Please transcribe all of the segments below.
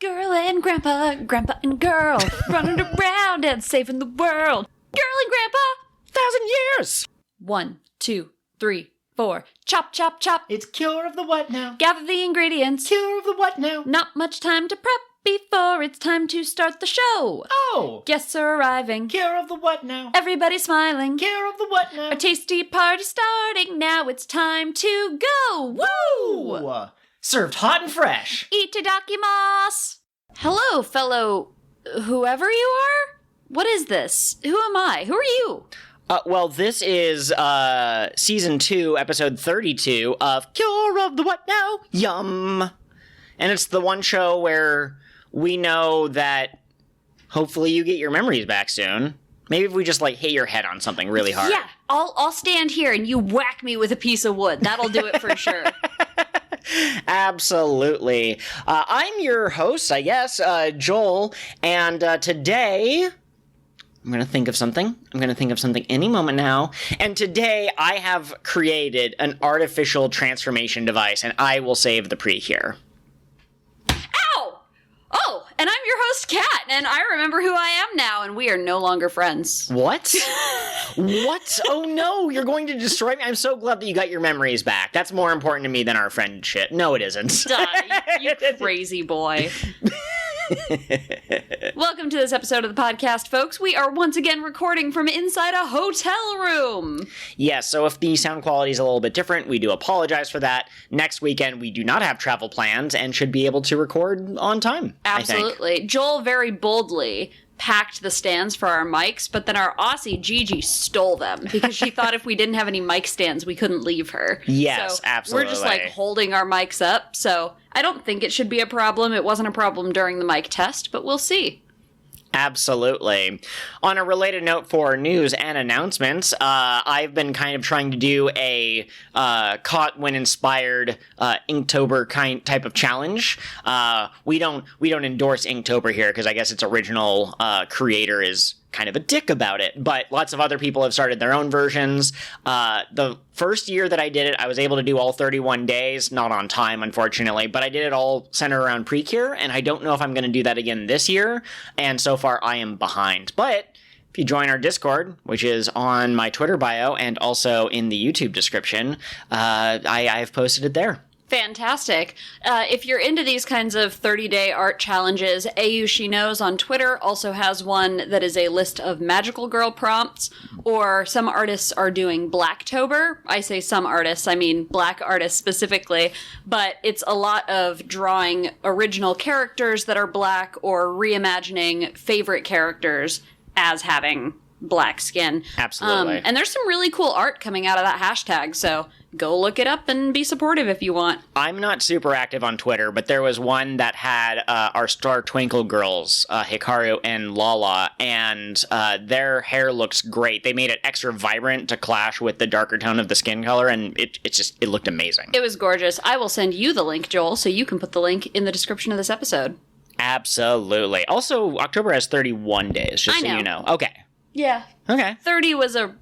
Girl and grandpa, grandpa and girl, running around and saving the world. Girl and grandpa, 1,000 years. 1, 2, 3, 4. Chop, chop, chop. It's cure of the what now? Gather the ingredients. Cure of the what now? Not much time to prep before it's time to start the show. Oh! Guests are arriving. Cure of the what now? Everybody's smiling. Cure of the what now? A tasty party starting. Now it's time to go. Woo! Ooh. Served hot and fresh. Itadakimasu. Hello, fellow whoever you are? What is this? Who am I? Who are you? Well, this is Season 2, Episode 32 of Cure of the What Now? Yum! And it's the one show where we know that hopefully you get your memories back soon. Maybe if we just, hit your head on something really hard. Yeah, I'll stand here and you whack me with a piece of wood. That'll do it for sure. Absolutely. I'm your host, I guess, Joel, and today I'm going to think of something. I'm going to think of something any moment now. And today I have created an artificial transformation device, and I will save the PreCure. Ow! Oh, and I'm your host, Kat, and I remember who I am now, and we are no longer friends. What? What? Oh no, you're going to destroy me? I'm so glad that you got your memories back. That's more important to me than our friendship. No, it isn't. Duh, you crazy boy. Welcome to this episode of the podcast, folks. We are once again recording from inside a hotel room. Yes, so if the sound quality is a little bit different, we do apologize for that. Next weekend, we do not have travel plans and should be able to record on time. Absolutely. Joel very boldly packed the stands for our mics, but then our Aussie Gigi stole them because she thought if we didn't have any mic stands, we couldn't leave her. Yes, so absolutely. We're just holding our mics up, so I don't think it should be a problem. It wasn't a problem during the mic test, but we'll see. Absolutely. On a related note for news and announcements, I've been kind of trying to do a caught when inspired Inktober type of challenge. We don't endorse Inktober here because I guess its original creator is kind of a dick about it, but lots of other people have started their own versions. The first year that I did it, I was able to do all 31 days, not on time, unfortunately, but I did it all centered around PreCure, and I don't know if I'm going to do that again this year, and so far I am behind. But if you join our Discord, which is on my Twitter bio and also in the YouTube description, I've posted it there. Fantastic. If you're into these kinds of 30-day art challenges, AU She Knows on Twitter also has one that is a list of magical girl prompts, or some artists are doing Blacktober. I say some artists, I mean black artists specifically, but it's a lot of drawing original characters that are black or reimagining favorite characters as having black skin. Absolutely. And there's some really cool art coming out of that hashtag, so go look it up and be supportive if you want. I'm not super active on Twitter, but there was one that had our Star Twinkle girls, Hikaru and Lala, and their hair looks great. They made it extra vibrant to clash with the darker tone of the skin color, and it looked amazing. It was gorgeous. I will send you the link, Joel, so you can put the link in the description of this episode. Absolutely. Also, October has 31 days, just so you know. Okay. Yeah. Okay. 30 was a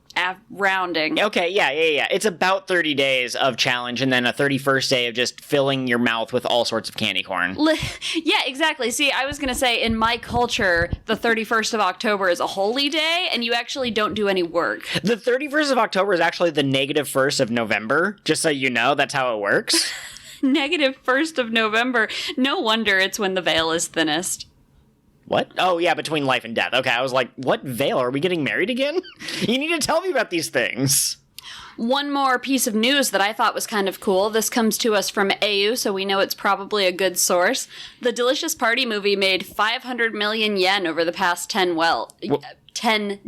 rounding. Okay, yeah. It's about 30 days of challenge and then a 31st day of just filling your mouth with all sorts of candy corn. Yeah, exactly. See, I was going to say, in my culture, the 31st of October is a holy day, and you actually don't do any work. The 31st of October is actually the negative 1st of November, just so you know. That's how it works. Negative 1st of November. No wonder it's when the veil is thinnest. What? Oh, yeah, between life and death. Okay, I was like, what veil? Are we getting married again? You need to tell me about these things. One more piece of news that I thought was kind of cool. This comes to us from AU, so we know it's probably a good source. The Delicious Party movie made 500 million yen over the past 10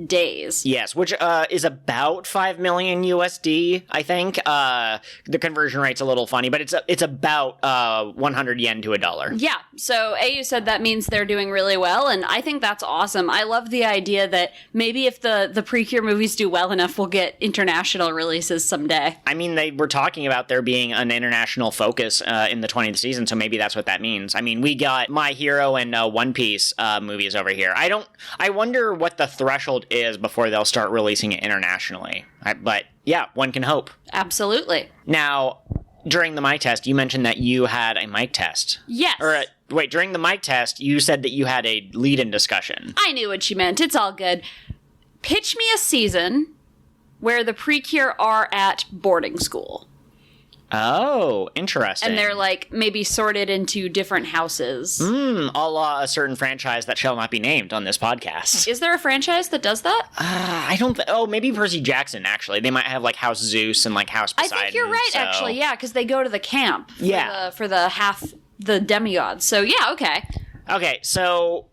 days. Yes, which is about 5 million USD, I think. The conversion rate's a little funny, but it's about 100 yen to $1. Yeah, so AU said that means they're doing really well, and I think that's awesome. I love the idea that maybe if the PreCure movies do well enough, we'll get international releases someday. I mean, they were talking about there being an international focus in the 20th season, so maybe that's what that means. I mean, we got My Hero and One Piece movies over here. I wonder what the threshold is before they'll start releasing it internationally. But yeah, one can hope. Absolutely. Now, during the mic test, you mentioned that you had a mic test. Yes. Or wait, during the mic test, you said that you had a lead-in discussion. I knew what you meant. It's all good. Pitch me a season where the PreCure are at boarding school. Oh, interesting. And they're, like, maybe sorted into different houses. A la a certain franchise that shall not be named on this podcast. Is there a franchise that does that? I don't oh, maybe Percy Jackson, actually. They might have, like, House Zeus and, like, House Poseidon. I think you're right, actually, yeah, because they go to the camp for the demigods. So, yeah, okay. Okay, so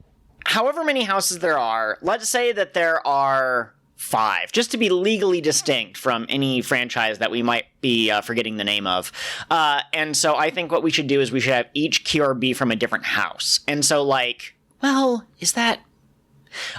however many houses there are, let's say that there are 5, just to be legally distinct from any franchise that we might be forgetting the name of. And so I think what we should do is we should have each cure be from a different house. And so, like, well, is that...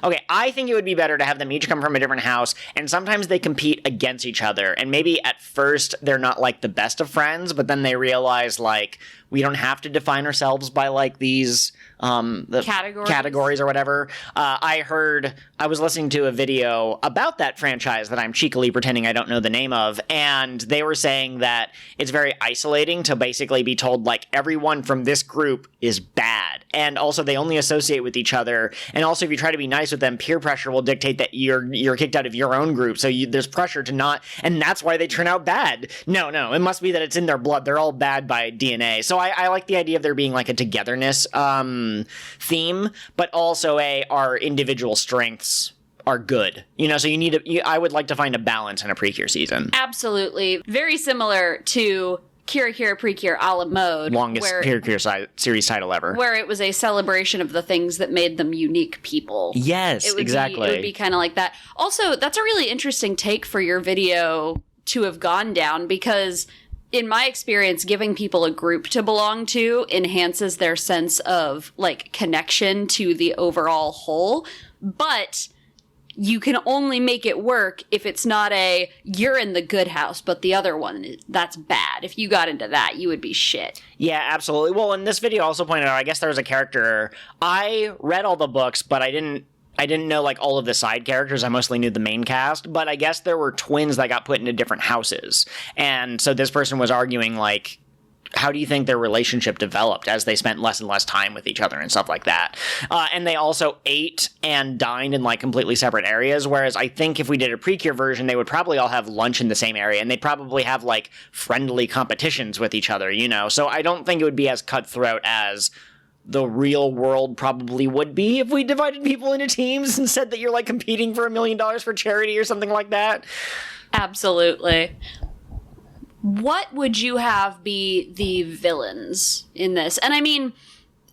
Okay, I think it would be better to have them each come from a different house, and sometimes they compete against each other, and maybe at first they're not, like, the best of friends, but then they realize, like, we don't have to define ourselves by, like, these... the categories or whatever. I was listening to a video about that franchise that I'm cheekily pretending I don't know the name of, and they were saying that it's very isolating to basically be told, like, everyone from this group is bad, and also they only associate with each other, and also if you try to be nice with them, peer pressure will dictate that you're kicked out of your own group, so there's pressure to not, and that's why they turn out bad. No, it must be that it's in their blood. They're all bad by DNA. So I like the idea of there being, like, a togetherness theme, but also our individual strengths are good. You know, so I would like to find a balance in a PreCure season. Absolutely. Very similar to Cure PreCure a la mode. Longest PreCure series title ever. Where it was a celebration of the things that made them unique people. Yes, exactly. It would be kind of like that. Also, that's a really interesting take for your video to have gone down, because in my experience, giving people a group to belong to enhances their sense of, like, connection to the overall whole. But you can only make it work if it's not you're in the good house, but the other one, that's bad. If you got into that, you would be shit. Yeah, absolutely. Well, in this video also pointed out, I guess there was a character. I read all the books, but I didn't know, like, all of the side characters. I mostly knew the main cast, but I guess there were twins that got put into different houses. And so this person was arguing, like, how do you think their relationship developed as they spent less and less time with each other and stuff like that? And they also ate and dined in, like, completely separate areas, whereas I think if we did a PreCure version, they would probably all have lunch in the same area, and they'd probably have, like, friendly competitions with each other, you know? So I don't think it would be as cutthroat as the real world probably would be if we divided people into teams and said that you're, like, competing for $1 million for charity or something like that. Absolutely. What would you have be the villains in this? And I mean,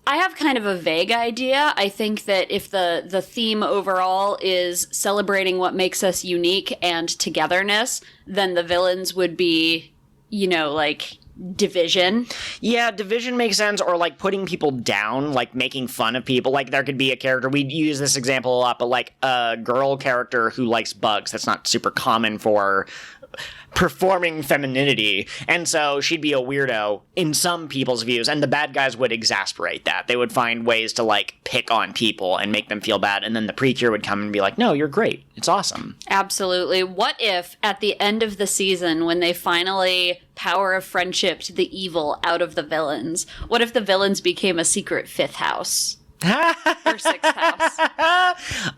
I have kind of a vague idea. I think that if the theme overall is celebrating what makes us unique and togetherness, then the villains would be, you know, like, division. Yeah, division makes sense, or, like, putting people down, like, making fun of people. Like, there could be a character, we use this example a lot, but, like, a girl character who likes bugs. That's not super common for performing femininity, and so she'd be a weirdo in some people's views, and the bad guys would exasperate that. They would find ways to, like, pick on people and make them feel bad, and then the PreCure would come and be like, no, you're great. It's awesome. Absolutely. What if, at the end of the season, when they finally power of friendship to the evil out of the villains, what if the villains became a secret fifth house? Or sixth house?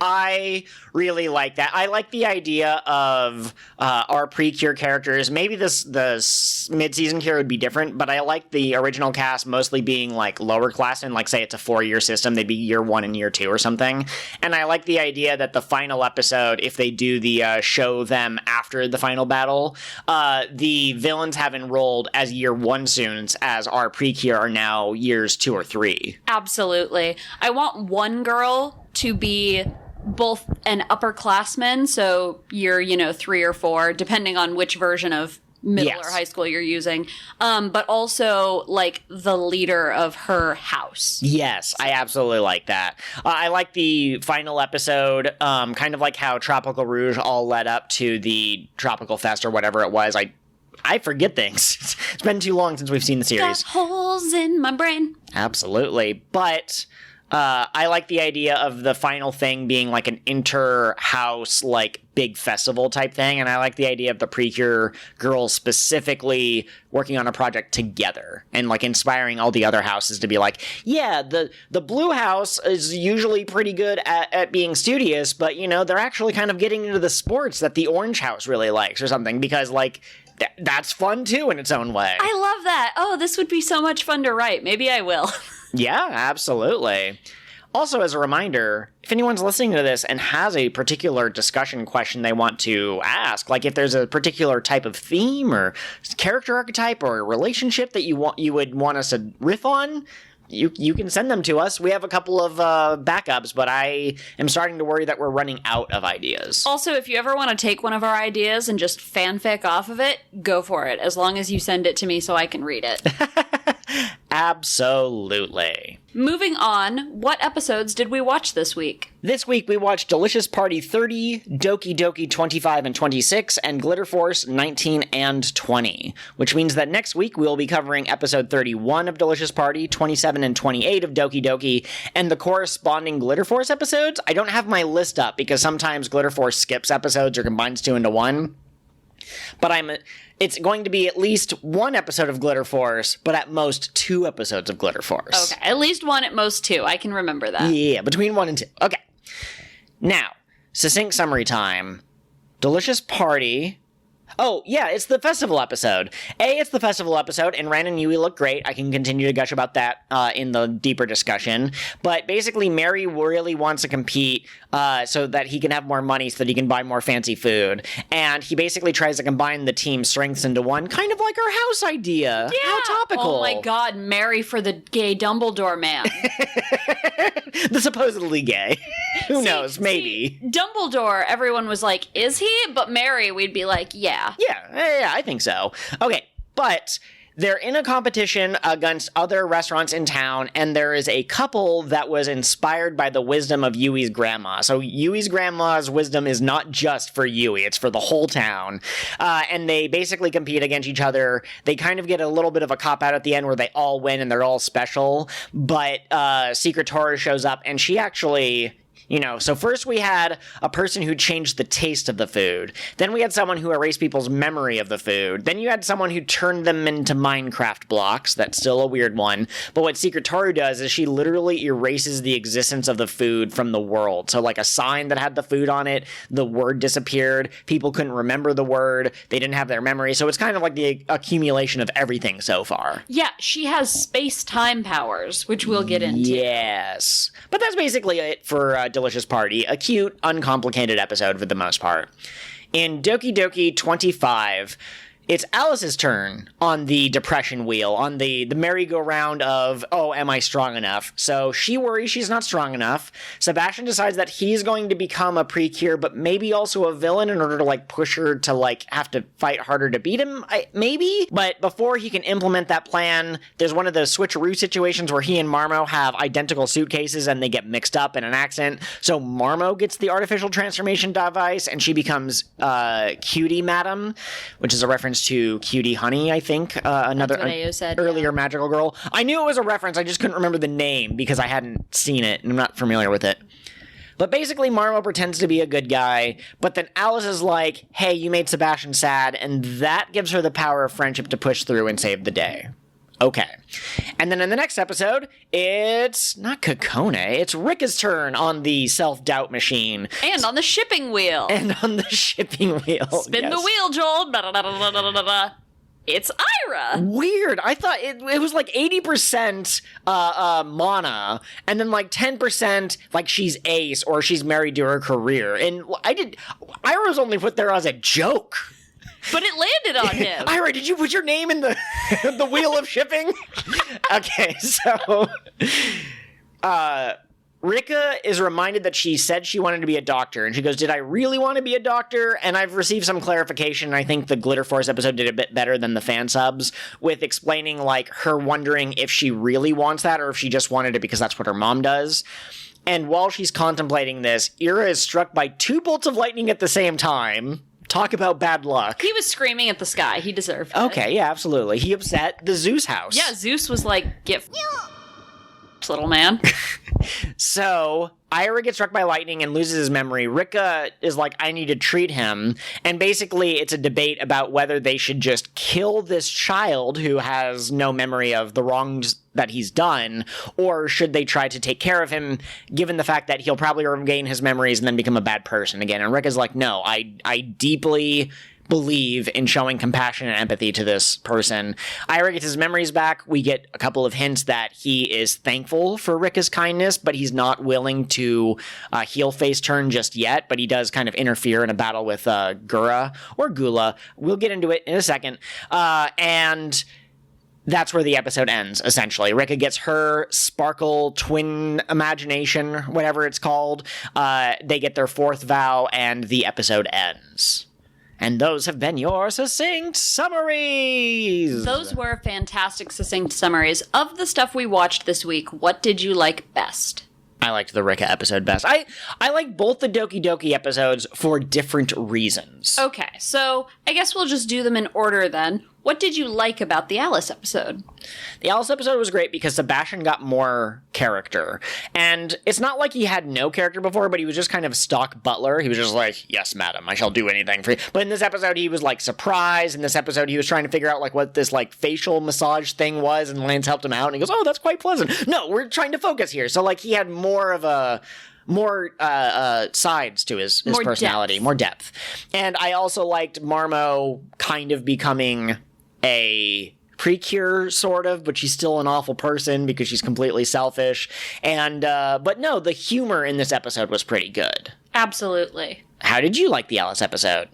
I really like that. I like the idea of our PreCure characters. Maybe the mid-season cure would be different, but I like the original cast mostly being, like, lower class, and, like, say it's a 4-year system, they'd be year 1 and year 2 or something. And I like the idea that the final episode, if they do the show them after the final battle, the villains have enrolled as year 1 students, as our PreCure are now years 2 or 3. Absolutely. I want one girl to be both an upperclassman, so you're, 3 or 4, depending on which version of middle or high school you're using, but also, like, the leader of her house. Yes, I absolutely like that. I like the final episode, kind of like how Tropical Rouge all led up to the Tropical Fest or whatever it was. I forget things. It's been too long since we've seen the series. Got holes in my brain. Absolutely. But I like the idea of the final thing being like an inter-house, like, big festival type thing, and I like the idea of the PreCure girls specifically working on a project together and, like, inspiring all the other houses to be like, yeah, the blue house is usually pretty good at being studious, but, you know, they're actually kind of getting into the sports that the orange house really likes or something, because, like, that's fun, too, in its own way. I love that. Oh, this would be so much fun to write. Maybe I will. Yeah, absolutely. Also, as a reminder, if anyone's listening to this and has a particular discussion question they want to ask, like if there's a particular type of theme or character archetype or a relationship that you would want us to riff on, you can send them to us. We have a couple of backups, but I am starting to worry that we're running out of ideas. Also, if you ever want to take one of our ideas and just fanfic off of it, go for it, as long as you send it to me so I can read it. Absolutely. Moving on, what episodes did we watch this week? This week we watched Delicious Party 30, Doki Doki 25 and 26, and Glitter Force 19 and 20, which means that next week we'll be covering episode 31 of Delicious Party, 27 and 28 of Doki Doki, and the corresponding Glitter Force episodes. I don't have my list up because sometimes Glitter Force skips episodes or combines two into one, but it's going to be at least one episode of Glitter Force, but at most 2 episodes of Glitter Force. Okay, at least 1, at most 2. I can remember that. Yeah, between 1 and 2. Okay. Now, succinct summary time. Delicious Party. Oh, yeah, it's the festival episode. It's the festival episode, and Ren and Yui look great. I can continue to gush about that in the deeper discussion. But basically, Mary really wants to compete so that he can have more money so that he can buy more fancy food. And he basically tries to combine the team's strengths into one, kind of like our house idea. Yeah. How topical. Oh my god, Mary for the gay Dumbledore man. The supposedly gay. Who knows? Maybe. Dumbledore, everyone was like, is he? But Mary, we'd be like, yeah. Yeah, I think so. Okay, but they're in a competition against other restaurants in town, and there is a couple that was inspired by the wisdom of Yui's grandma. So Yui's grandma's wisdom is not just for Yui, it's for the whole town. And they basically compete against each other. They kind of get a little bit of a cop-out at the end where they all win and they're all special, but Secretoru shows up, and she actually... You know, so first we had a person who changed the taste of the food. Then we had someone who erased people's memory of the food. Then you had someone who turned them into Minecraft blocks. That's still a weird one. But what Secretoru does is she literally erases the existence of the food from the world. So like a sign that had the food on it, the word disappeared. People couldn't remember the word. They didn't have their memory. So it's kind of like the accumulation of everything so far. Yeah, she has space-time powers, which we'll get into. Yes. But that's basically it for Delicious Party, a cute, uncomplicated episode for the most part. In Doki Doki 25, it's Alice's turn on the depression wheel, on the merry-go-round of, oh, am I strong enough? So she worries she's not strong enough. Sebastian decides that he's going to become a PreCure, but maybe also a villain in order to, like, push her to, like, have to fight harder to beat him, maybe? But before he can implement that plan, there's one of those switcheroo situations where he and Marmo have identical suitcases and they get mixed up in an accident. So Marmo gets the artificial transformation device and she becomes Cutie Madam, which is a reference to Cutie Honey, I think, another earlier magical girl. I knew it was a reference, I just couldn't remember the name because I hadn't seen it and I'm not familiar with it. But basically, Marmo pretends to be a good guy, but then Alice is like, hey, you made Sebastian sad, and that gives her the power of friendship to push through and save the day. Okay. And then in the next episode, it's not Kokone, it's Rikka's turn on the self-doubt machine. And on the shipping wheel. Spin the wheel, Joel. It's Ira. Weird. I thought it was like 80% Mana, and then like 10% like she's ace or she's married to her career. And Ira was only put there as a joke. But it landed on him. Ira, did you put your name in the the wheel of shipping? Okay, so Rikka is reminded that she said she wanted to be a doctor, and she goes, did I really want to be a doctor? And I've received some clarification. I think the Glitter Force episode did a bit better than the fan subs with explaining like her wondering if she really wants that or if she just wanted it because that's what her mom does. And while she's contemplating this, Ira is struck by 2 bolts of lightning at the same time. Talk about bad luck. He was screaming at the sky. He deserved it. Okay, yeah, absolutely. He upset the Zeus house. Yeah, Zeus was like, shocked, little man. So, Ira gets struck by lightning and loses his memory. Rikka is like, I need to treat him. And basically, it's a debate about whether they should just kill this child who has no memory of the wrongs that he's done, or should they try to take care of him, given the fact that he'll probably regain his memories and then become a bad person again. And Rikka's like, no, I deeply believe in showing compassion and empathy to this person. Ira gets his memories back. We get a couple of hints that he is thankful for Rikka's kindness, but he's not willing to heel face turn just yet, but he does kind of interfere in a battle with Gura or Gula. We'll get into it in a second. And that's where the episode ends, essentially. Rikka gets her sparkle twin imagination, whatever it's called. They get their fourth vow, and the episode ends. And those have been your Succinct Summaries! Those were fantastic Succinct Summaries. Of the stuff we watched this week, what did you like best? I liked the Rikka episode best. I like both the Doki Doki episodes for different reasons. Okay, so I guess we'll just do them in order then. What did you like about the Alice episode? The Alice episode was great because Sebastian got more character. And it's not like he had no character before, but he was just kind of stock butler. He was just like, yes, madam, I shall do anything for you. But in this episode, he was like surprised. In this episode, he was trying to figure out like what this like facial massage thing was, and Lance helped him out. And he goes, oh, that's quite pleasant. No, we're trying to focus here. So like he had more of a... more sides to his personality, more depth. And I also liked Marmo kind of becoming a PreCure, sort of, but she's still an awful person because she's completely selfish. And, but no, the humor in this episode was pretty good. Absolutely. How did you like the Alice episode?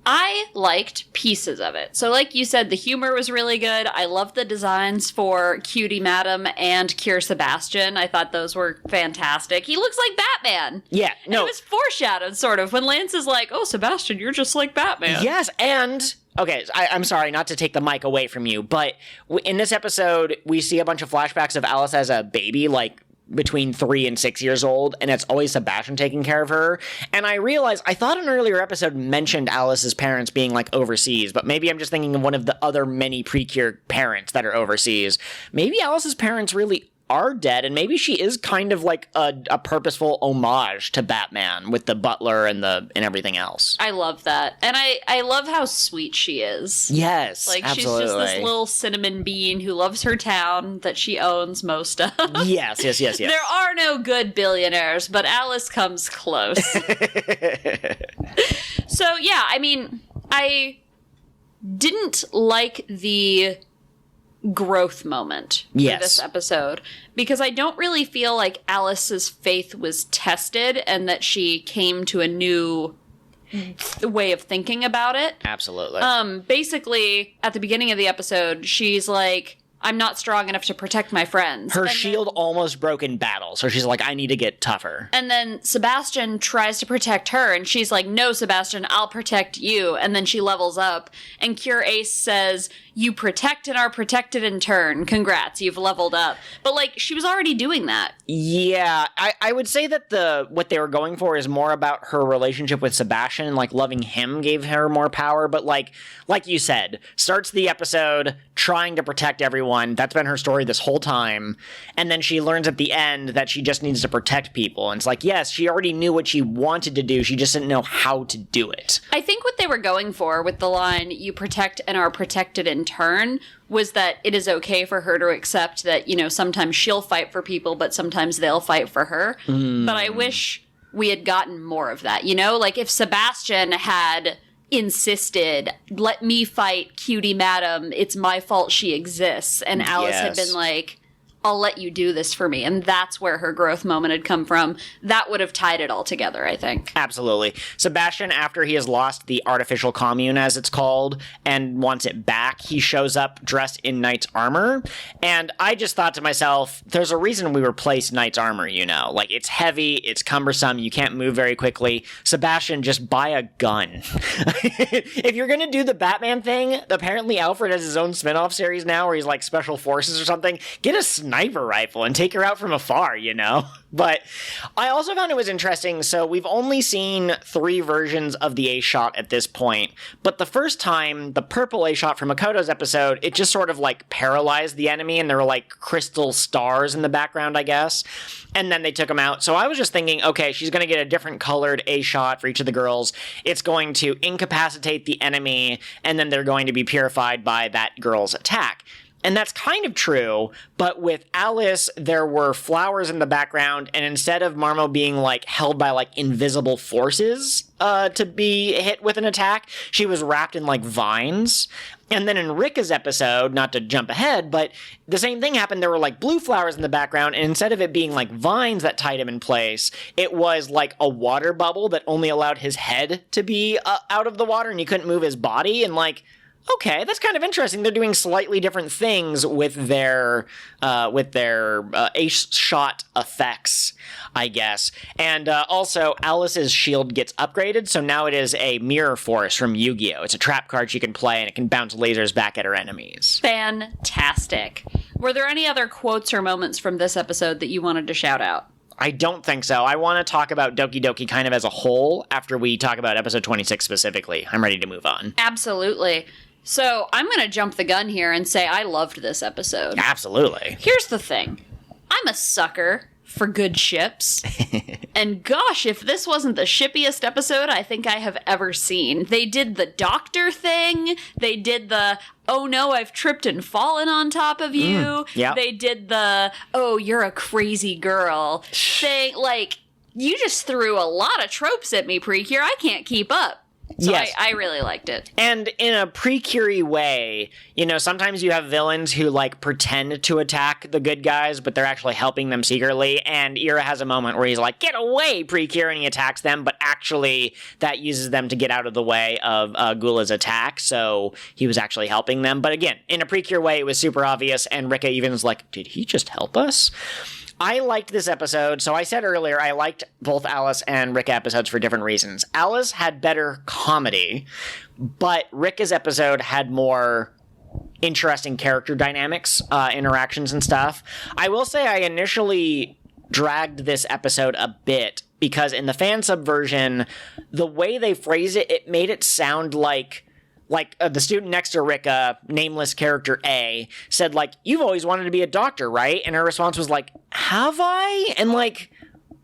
I liked pieces of it. So like you said, the humor was really good. I loved the designs for Cutie Madam and Cure Sebastian. I thought those were fantastic. He looks like Batman. Yeah, no. And it was foreshadowed, sort of, when Lance is like, oh, Sebastian, you're just like Batman. Yes, and... Okay, I'm sorry not to take the mic away from you, but in this episode, we see a bunch of flashbacks of Alice as a baby, like between 3 and 6 years old, and it's always Sebastian taking care of her. And I realized, I thought an earlier episode mentioned Alice's parents being like overseas, but maybe I'm just thinking of one of the other many PreCure parents that are overseas. Maybe Alice's parents really are dead, and maybe she is kind of like a purposeful homage to Batman with the butler and everything else. I love that. And I love how sweet she is. Yes, like, absolutely. She's just this little cinnamon bean who loves her town that she owns most of. Yes. There are no good billionaires, but Alice comes close. So, yeah, I mean, I didn't like the growth moment for this episode, because I don't really feel like Alice's faith was tested and that she came to a new way of thinking about it. Absolutely. Basically, at the beginning of the episode, she's like, I'm not strong enough to protect my friends. Her shield almost broke in battle, so she's like, I need to get tougher. And then Sebastian tries to protect her, and she's like, no, Sebastian, I'll protect you. And then she levels up, and Cure Ace says, you protect and are protected in turn. Congrats, you've leveled up. But, like, she was already doing that. Yeah, I would say that what they were going for is more about her relationship with Sebastian, like, loving him gave her more power, but, like you said, starts the episode trying to protect everyone. That's been her story this whole time. And then she learns at the end that she just needs to protect people. And it's like, yes, she already knew what she wanted to do. She just didn't know how to do it. I think what they were going for with the line, you protect and are protected in turn, was that it is okay for her to accept that, you know, sometimes she'll fight for people, but sometimes they'll fight for her. But I wish we had gotten more of that, you know? Like, if Sebastian had insisted, let me fight Cutie Madam, it's my fault she exists, and Alice had been like, I'll let you do this for me. And that's where her growth moment had come from. That would have tied it all together, I think. Absolutely. Sebastian, after he has lost the artificial commune, as it's called, and wants it back, he shows up dressed in knight's armor. And I just thought to myself, there's a reason we replaced knight's armor, you know. Like, it's heavy, it's cumbersome, you can't move very quickly. Sebastian, just buy a gun. If you're going to do the Batman thing, apparently Alfred has his own spin-off series now where he's like special forces or something. Get a sniper sniper rifle and take her out from afar, you know? But I also found it was interesting. So we've only seen 3 versions of the A shot at this point. But the first time, the purple A shot from Makoto's episode, it just sort of like paralyzed the enemy and there were like crystal stars in the background, I guess. And then they took them out. So I was just thinking, okay, she's going to get a different colored A shot for each of the girls. It's going to incapacitate the enemy, and then they're going to be purified by that girl's attack. And that's kind of true, but with Alice, there were flowers in the background, and instead of Marmo being, like, held by, like, invisible forces to be hit with an attack, she was wrapped in, like, vines. And then in Rikka's episode, not to jump ahead, but the same thing happened. There were, like, blue flowers in the background, and instead of it being, like, vines that tied him in place, it was, like, a water bubble that only allowed his head to be out of the water, and he couldn't move his body, and, like, okay, that's kind of interesting. They're doing slightly different things with their ace shot effects, I guess. And also, Alice's shield gets upgraded, so now it is a Mirror Force from Yu-Gi-Oh! It's a trap card she can play, and it can bounce lasers back at her enemies. Fantastic. Were there any other quotes or moments from this episode that you wanted to shout out? I don't think so. I want to talk about Doki Doki kind of as a whole after we talk about episode 26 specifically. I'm ready to move on. Absolutely. So I'm going to jump the gun here and say I loved this episode. Absolutely. Here's the thing. I'm a sucker for good ships. And gosh, if this wasn't the shippiest episode I think I have ever seen. They did the doctor thing. They did the, oh no, I've tripped and fallen on top of you. Yep. They did the, oh, you're a crazy girl thing. Like, you just threw a lot of tropes at me, PreCure. I can't keep up. So yes. I really liked it. And in a PreCure way, you know, sometimes you have villains who, like, pretend to attack the good guys, but they're actually helping them secretly, and Ira has a moment where he's like, get away, PreCure, and he attacks them, but actually that uses them to get out of the way of Gula's attack, so he was actually helping them. But again, in a PreCure way, it was super obvious, and Rikka even was like, did he just help us? I liked this episode. So I said earlier, I liked both Alice and Rikka episodes for different reasons. Alice had better comedy, but Rikka's episode had more interesting character dynamics, interactions and stuff. I will say I initially dragged this episode a bit because in the fan sub version, the way they phrase it, it made it sound like the student next to Rikka, nameless character A, said, like, you've always wanted to be a doctor, right? And her response was like, have I? And like,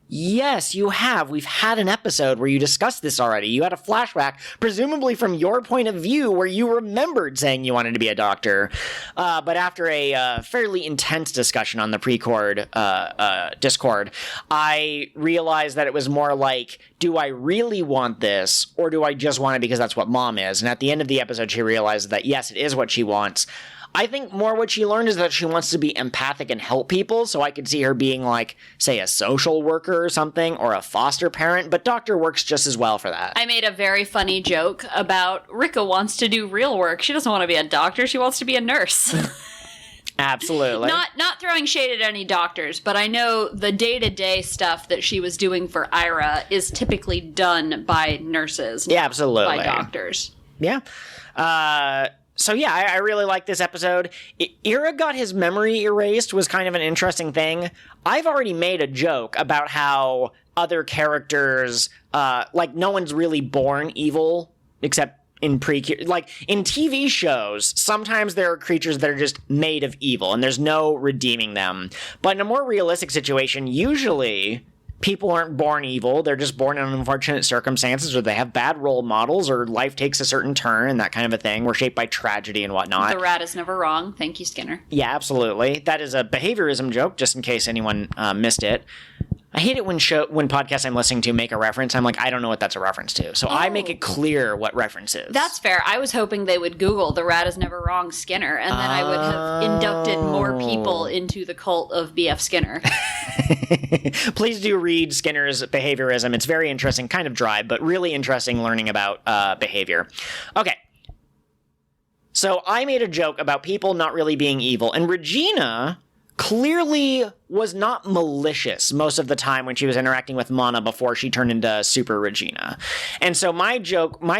yes, you have. We've had an episode where you discussed this already. You had a flashback, presumably from your point of view, where you remembered saying you wanted to be a doctor. But after a fairly intense discussion on the PreCore Discord, I realized that it was more like, do I really want this, or do I just want it because that's what mom is? And at the end of the episode, she realized that, yes, it is what she wants. I think more what she learned is that she wants to be empathic and help people, so I could see her being like, say, a social worker or something, or a foster parent, but doctor works just as well for that. I made a very funny joke about Rikka wants to do real work. She doesn't want to be a doctor, she wants to be a nurse. Absolutely. Not throwing shade at any doctors, but I know the day-to-day stuff that she was doing for Ira is typically done by nurses, yeah, absolutely, by doctors. Yeah. So yeah, I really like this episode. Ira got his memory erased was kind of an interesting thing. I've already made a joke about how other characters, like no one's really born evil except in PreCure. Like in TV shows, sometimes there are creatures that are just made of evil and there's no redeeming them. But in a more realistic situation, usually people aren't born evil. They're just born in unfortunate circumstances, or they have bad role models, or life takes a certain turn and that kind of a thing. We're shaped by tragedy and whatnot. The rat is never wrong. Thank you, Skinner. Yeah, absolutely. That is a behaviorism joke, just in case anyone missed it. I hate it when podcasts I'm listening to make a reference. I'm like, I don't know what that's a reference to. So I make it clear what reference is. That's fair. I was hoping they would Google "The Rat is Never Wrong" Skinner, and then I would have inducted more people into the cult of B.F. Skinner. Please do read Skinner's Behaviorism. It's very interesting, kind of dry, but really interesting learning about behavior. Okay. So I made a joke about people not really being evil, and Regina clearly was not malicious most of the time when she was interacting with Mana before she turned into Super Regina. And so my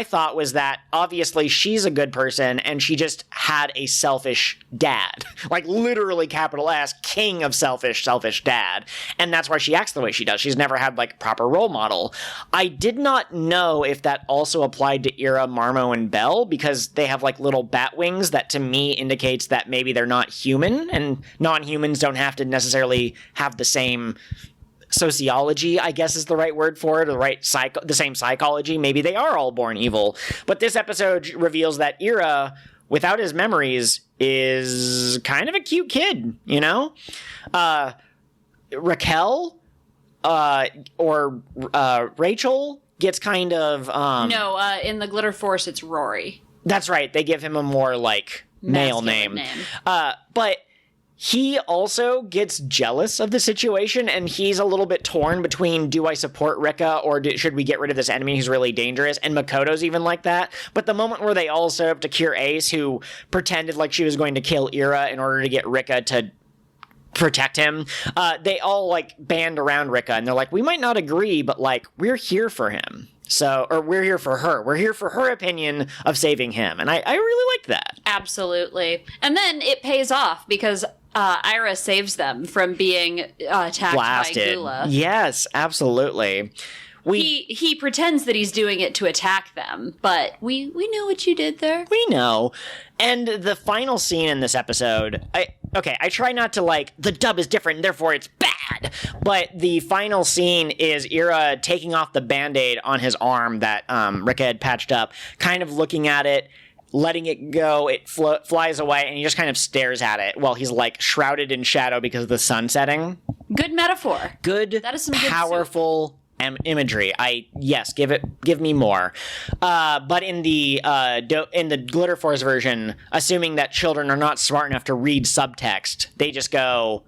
thought was that obviously she's a good person and she just had a selfish dad. Like literally capital S, king of selfish dad. And that's why she acts the way she does. She's never had like a proper role model. I did not know if that also applied to Ira, Marmo, and Belle because they have like little bat wings that to me indicates that maybe they're not human and non-humans don't have to necessarily have the same sociology, I guess is the right word for it, or the same psychology. Maybe they are all born evil. But this episode reveals that Ira, without his memories, is kind of a cute kid, you know? Raquel or Rachel gets kind of... No, in the Glitter Force, it's Rory. That's right. They give him a more, like, male name. But he also gets jealous of the situation, and he's a little bit torn between, do I support Rikka, or should we get rid of this enemy who's really dangerous? And Makoto's even like that. But the moment where they all set up to cure Ace, who pretended like she was going to kill Ira in order to get Rikka to protect him, they all, like, band around Rikka, and they're like, we might not agree, but, like, we're here for him. So, or we're here for her. We're here for her opinion of saving him. And I really liked that. Absolutely. And then it pays off because Ira saves them from being attacked Blasted. by Gula. Yes, absolutely. He pretends that he's doing it to attack them, but we know what you did there. We know. And the final scene in this episode, I try not to like, the dub is different, therefore it's bad. But the final scene is Ira taking off the Band-Aid on his arm that Rikka had patched up, kind of looking at it, letting it go, it flies away, and he just kind of stares at it while he's like shrouded in shadow because of the sun setting. Good metaphor. That is some powerful imagery. Give me more. But in the Glitter Force version, assuming that children are not smart enough to read subtext, they just go,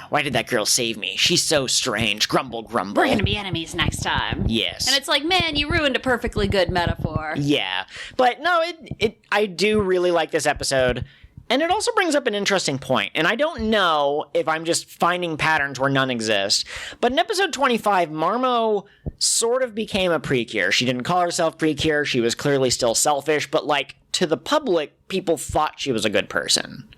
why did that girl save me? She's so strange. Grumble, grumble. We're gonna be enemies next time. Yes. And it's like, man, you ruined a perfectly good metaphor. Yeah. But no, I do really like this episode. And it also brings up an interesting point, and I don't know if I'm just finding patterns where none exist, but in episode 25, Marmo sort of became a PreCure. She didn't call herself PreCure, she was clearly still selfish, but like, to the public, people thought she was a good person.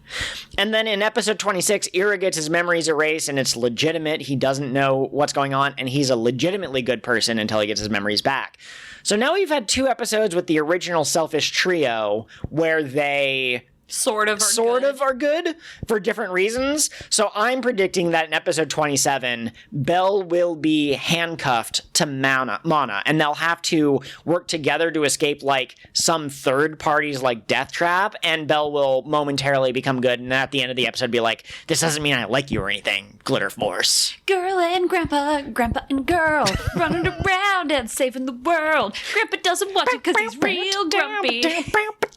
And then in episode 26, Ira gets his memories erased, and it's legitimate, he doesn't know what's going on, and he's a legitimately good person until he gets his memories back. So now we've had 2 episodes with the original selfish trio, where they... Sort of are good for different reasons. So I'm predicting that in episode 27, Belle will be handcuffed to Mana, and they'll have to work together to escape like some third party's like death trap, and Belle will momentarily become good, and at the end of the episode be like, this doesn't mean I like you or anything, Glitter Force. Girl and grandpa and girl, running around and saving the world. Grandpa doesn't want it because he's real grumpy.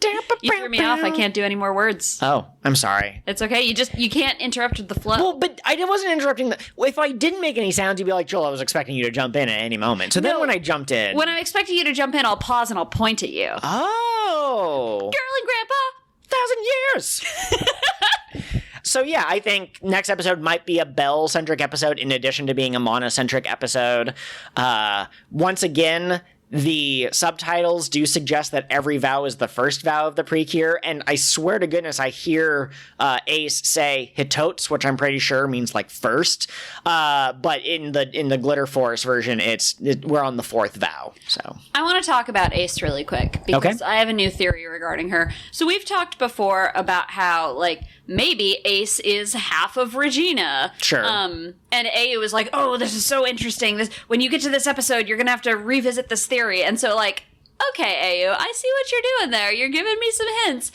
You threw me off, I can't do any more words. Oh, I'm sorry. It's okay. You can't interrupt the flow. Well, but I wasn't interrupting. If I didn't make any sounds, you'd be like, Joel, I was expecting you to jump in at any moment. So then when I jumped in... When I'm expecting you to jump in, I'll pause and I'll point at you. Oh. Girl and Grandpa. 1,000 years. So yeah, I think next episode might be a Belle-centric episode in addition to being a Mana-centric episode. Once again... The subtitles do suggest that every vow is the first vow of the PreCure, and I swear to goodness I hear Ace say hitotes, which I'm pretty sure means like first. But in the Glitter Force version, we're on the 4th vow. So I want to talk about Ace really quick because I have a new theory regarding her. So we've talked before about how like maybe Ace is half of Regina. Sure. And A was like, oh, this is so interesting. When you get to this episode, you're going to have to revisit this theory. And so, like, okay, AU, I see what you're doing there. You're giving me some hints.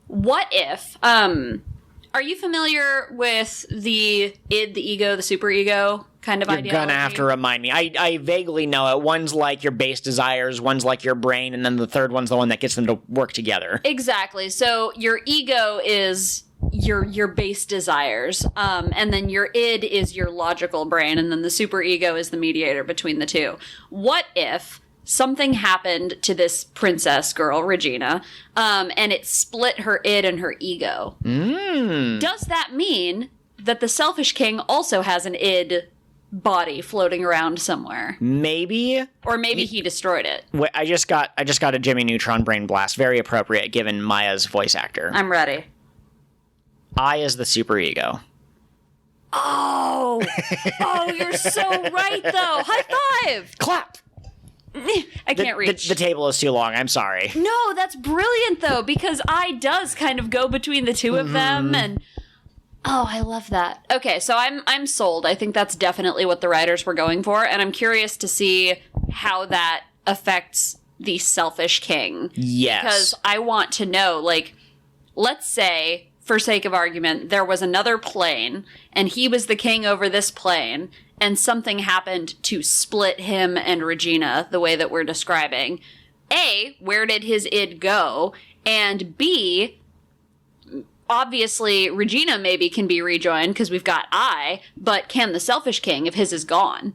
What if, are you familiar with the id, the ego, the superego kind of ideology? You're gonna have to remind me. I vaguely know it. One's like your base desires, one's like your brain, and then the third one's the one that gets them to work together. Exactly. So your ego is... your base desires, and then your id is your logical brain, and then the superego is the mediator between the two. What if something happened to this princess girl, Regina, and it split her id and her ego? Does that mean that the Selfish King also has an id body floating around somewhere. Maybe. Or maybe he destroyed it. Wait, I just got a Jimmy Neutron brain blast. Very appropriate given Maya's voice actor. I'm ready. I is the superego. Oh! Oh, you're so right, though. High five! Clap! I can't reach. The table is too long. I'm sorry. No, that's brilliant, though, because I does kind of go between the two of them, and... Oh, I love that. Okay, so I'm sold. I think that's definitely what the writers were going for, and I'm curious to see how that affects the Selfish King. Yes. Because I want to know, like, let's say, for sake of argument, there was another plane, and he was the king over this plane, and something happened to split him and Regina the way that we're describing. A, where did his id go? And B, obviously, Regina maybe can be rejoined because we've got I, but can the Selfish King if his is gone?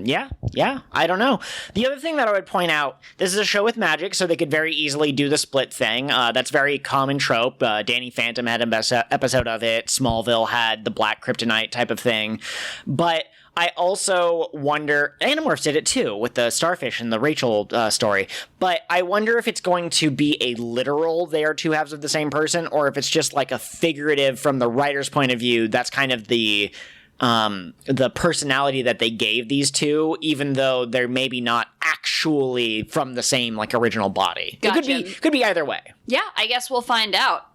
Yeah, I don't know. The other thing that I would point out, this is a show with magic, so they could very easily do the split thing. That's very common trope. Danny Phantom had an episode of it. Smallville had the Black Kryptonite type of thing. But I also wonder, Animorphs did it too, with the Starfish and the Rachel story, but I wonder if it's going to be a literal they are two halves of the same person, or if it's just like a figurative from the writer's point of view. That's kind of the personality that they gave these two, even though they're maybe not actually from the same like original body. Gotcha. It could be either way. Yeah, I guess we'll find out.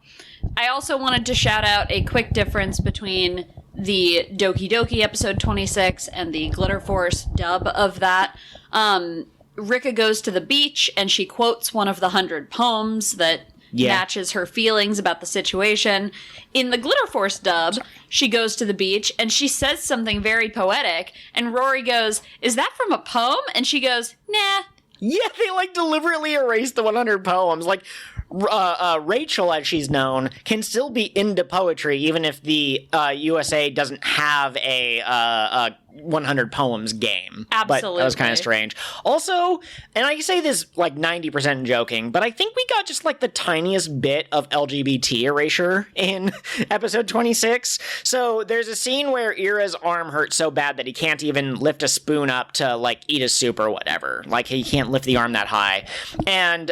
I also wanted to shout out a quick difference between the Doki Doki episode 26 and the Glitter Force dub of that. RIkka goes to the beach and she quotes one of the 100 poems that matches her feelings about the situation. In the Glitter Force dub, she goes to the beach and she says something very poetic, and Rory goes, "Is that from a poem?" And she goes, "Nah." Yeah, they like deliberately erased the 100 poems. Like, Rachel, as she's known, can still be into poetry, even if the USA doesn't have a 100 poems game. Absolutely. But that was kind of strange. Also, and I say this like 90% joking, but I think we got just like the tiniest bit of LGBT erasure in episode 26. So there's a scene where Ira's arm hurts so bad that he can't even lift a spoon up to like eat a soup or whatever. Like, he can't lift the arm that high. And,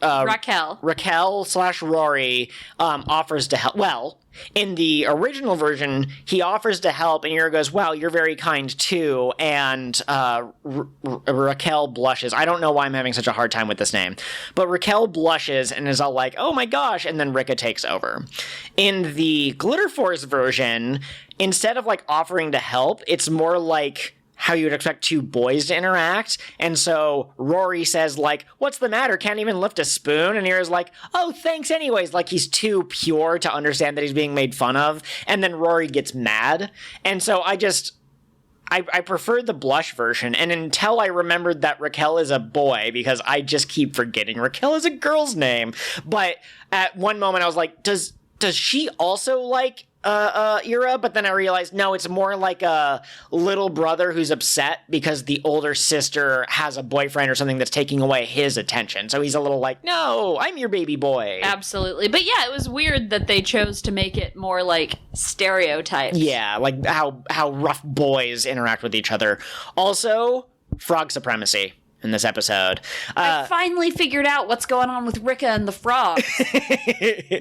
Raquel / Rory offers to help. Well, in the original version, he offers to help, and Ira goes, "Wow, you're very kind too." And Raquel blushes. I don't know why I'm having such a hard time with this name, but Raquel blushes and is all like, "Oh my gosh!" And then RIkka takes over. In the Glitter Force version, instead of like offering to help, it's more like how you would expect two boys to interact. And so Rory says, like, "What's the matter? Can't even lift a spoon?" And Ira's like, "Oh, thanks anyways." Like, he's too pure to understand that he's being made fun of. And then Rory gets mad. And so I preferred the blush version. And until I remembered that Raquel is a boy, because I just keep forgetting Raquel is a girl's name. But at one moment I was like, does she also like Ira? But then I realized, no, it's more like a little brother who's upset because the older sister has a boyfriend or something that's taking away his attention. So he's a little like, "No, I'm your baby boy." Absolutely. But yeah, it was weird that they chose to make it more like stereotypes. Yeah, like how rough boys interact with each other. Also, frog supremacy in this episode. I finally figured out what's going on with RIkka and the frogs.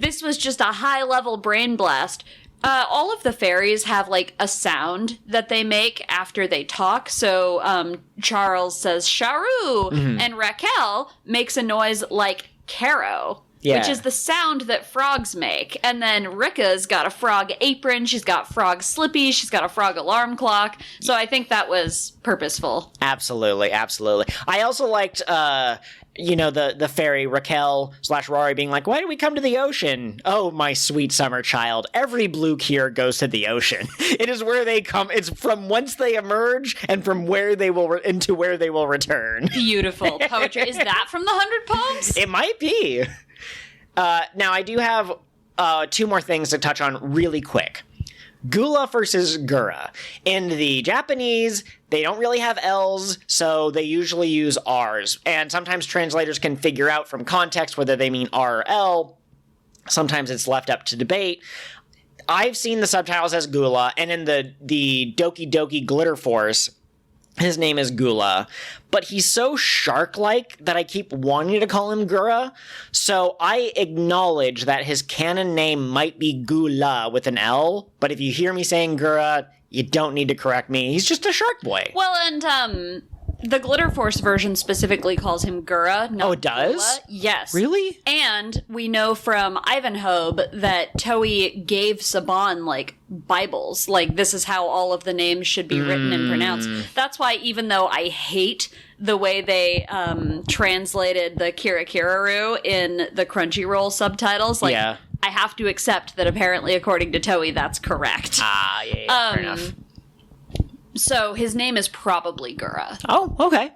This was just a high-level brain blast. All of the fairies have, like, a sound that they make after they talk. So, Charles says, "Charu," and Raquel makes a noise like "Caro," which is the sound that frogs make. And then Rikka's got a frog apron, she's got frog slippies, she's got a frog alarm clock. So I think that was purposeful. Absolutely. I also liked, the fairy Raquel / Rory being like, "Why do we come to the ocean? Oh, my sweet summer child. Every blue cure goes to the ocean. It is where they come. It's from whence they emerge and from where they will into where they will return." Beautiful poetry. Is that from the 100 poems? It might be. Now, I do have 2 more things to touch on really quick. Gula versus Gura. In the Japanese, they don't really have L's, so they usually use R's. And sometimes translators can figure out from context whether they mean R or L. Sometimes it's left up to debate. I've seen the subtitles as Gula, and in the Doki Doki Glitter Force, his name is Gula, but he's so shark-like that I keep wanting to call him Gura, so I acknowledge that his canon name might be Gula with an L, but if you hear me saying Gura, you don't need to correct me. He's just a shark boy. Well, and, the Glitter Force version specifically calls him Gura, not it does? Gula. Yes. Really? And we know from Ivanhoe that Toei gave Saban, like, Bibles. Like, this is how all of the names should be written and pronounced. That's why, even though I hate the way they translated the Kirakiraru in the Crunchyroll subtitles, like, I have to accept that apparently, according to Toei, that's correct. Fair enough. So his name is probably Gura. Oh, okay.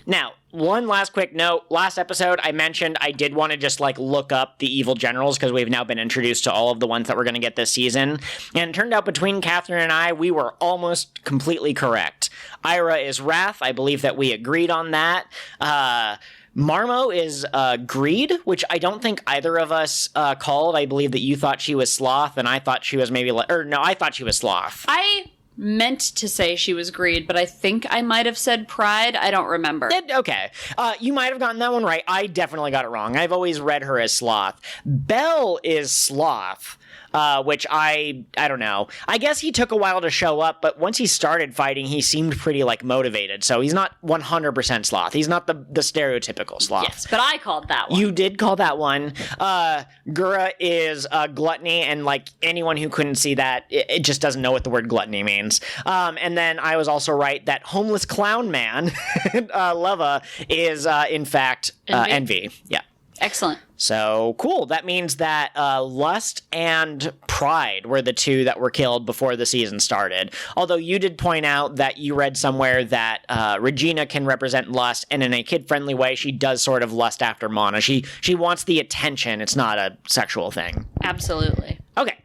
Now, one last quick note. Last episode, I mentioned I did want to just, like, look up the evil generals because we've now been introduced to all of the ones that we're going to get this season. And it turned out between Catherine and I, we were almost completely correct. Ira is Wrath. I believe that we agreed on that. Marmo is Greed, which I don't think either of us called. I believe that you thought she was Sloth, and I thought she was I thought she was Sloth. I meant to say she was Greed, but I think I might have said Pride. I don't remember. Okay. You might have gotten that one right. I definitely got it wrong. I've always read her as Sloth. Belle is Sloth. Which I don't know. I guess he took a while to show up, but once he started fighting, he seemed pretty, like, motivated. So he's not 100% Sloth. He's not the stereotypical Sloth. Yes, but I called that one. You did call that one. Gura is Gluttony, and, like, anyone who couldn't see that, it just doesn't know what the word gluttony means. And then I was also right that Homeless Clown Man, Leva, is, in fact, Envy. Yeah. Excellent. So, cool. That means that Lust and Pride were the two that were killed before the season started. Although you did point out that you read somewhere that Regina can represent lust, and in a kid-friendly way, she does sort of lust after Mana. She wants the attention. It's not a sexual thing. Absolutely. Okay.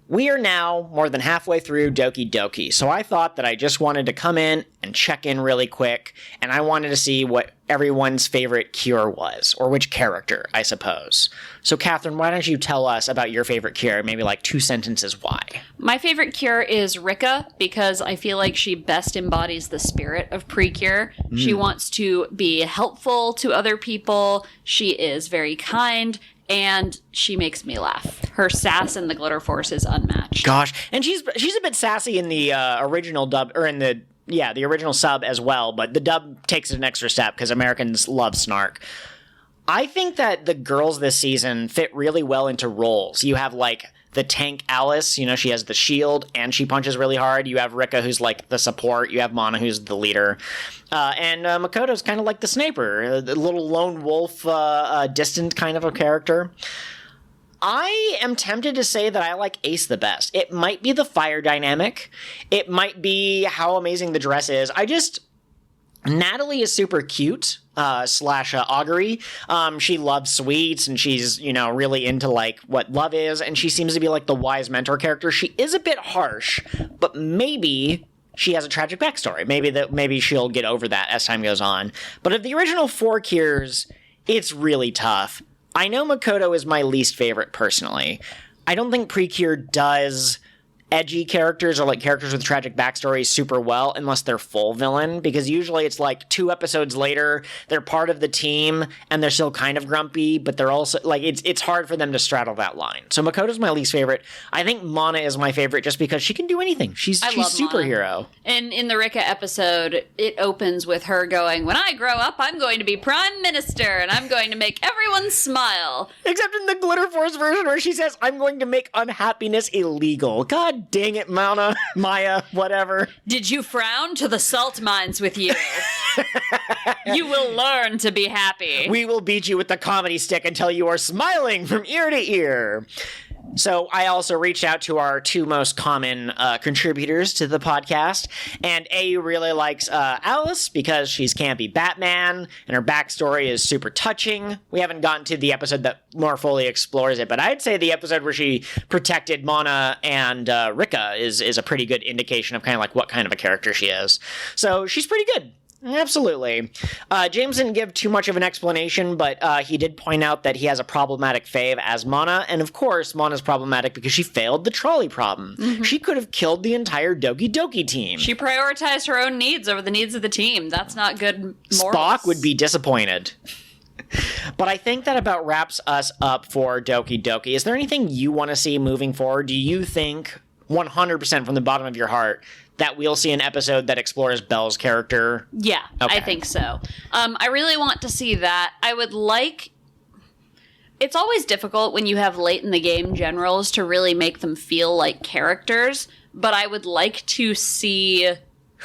We are now more than halfway through Doki Doki, so I thought that I just wanted to come in and check in really quick, and I wanted to see what everyone's favorite cure was, or which character, I suppose. So, Catherine, why don't you tell us about your favorite cure? Maybe like 2 sentences why. My favorite cure is RIkka, because I feel like she best embodies the spirit of PreCure. She wants to be helpful to other people. She is very kind. And she makes me laugh. Her sass in the Glitter Force is unmatched. Gosh, and she's a bit sassy in the original dub, or in the original sub as well, but the dub takes it an extra step because Americans love snark. I think that the girls this season fit really well into roles. You have, like, the tank Alice, she has the shield and she punches really hard. You have RIkka, who's like the support. You have Mana, who's the leader. And Makoto's kind of like the sniper, the little lone wolf, distant kind of a character. I am tempted to say that I like Ace the best. It might be the fire dynamic. It might be how amazing the dress is. Natalie is super cute, slash augury. She loves sweets, and she's, really into, like, what love is, and she seems to be, like, the wise mentor character. She is a bit harsh, but maybe she has a tragic backstory. Maybe she'll get over that as time goes on. But of the original 4 cures, it's really tough. I know Makoto is my least favorite, personally. I don't think PreCure does edgy characters or, like, characters with tragic backstories super well unless they're full villain, because usually it's like 2 episodes later they're part of the team and they're still kind of grumpy, but they're also, like, it's hard for them to straddle that line. So Makoto's my least favorite. I think Mana is my favorite just because she can do anything. She's superhero. Mana. And in the RIkka episode, it opens with her going, "When I grow up, I'm going to be prime minister and I'm going to make everyone smile." Except in the Glitter Force version where she says, "I'm going to make unhappiness illegal." God dang it, Maya, whatever. Did you frown to the salt mines with you? You will learn to be happy. We will beat you with the comedy stick until you are smiling from ear to ear. So I also reached out to our 2 most common contributors to the podcast, and AU really likes Alice because she's campy Batman, and her backstory is super touching. We haven't gotten to the episode that more fully explores it, but I'd say the episode where she protected Mana and RIkka is a pretty good indication of kind of like what kind of a character she is. So she's pretty good. absolutely. James didn't give too much of an explanation, but he did point out that he has a problematic fave as Mana, and of course, Mana's problematic because she failed the trolley problem. Mm-hmm. She could have killed the entire Doki Doki team. She prioritized her own needs over the needs of the team. That's not good morals. Spock would be disappointed. But I think that about wraps us up for Doki Doki. Is there anything you want to see moving forward? Do you think, 100% from the bottom of your heart, that we'll see an episode that explores Belle's character? Yeah, okay. I think so. I really want to see that. I would like... It's always difficult when you have late in the game generals to really make them feel like characters, but I would like to see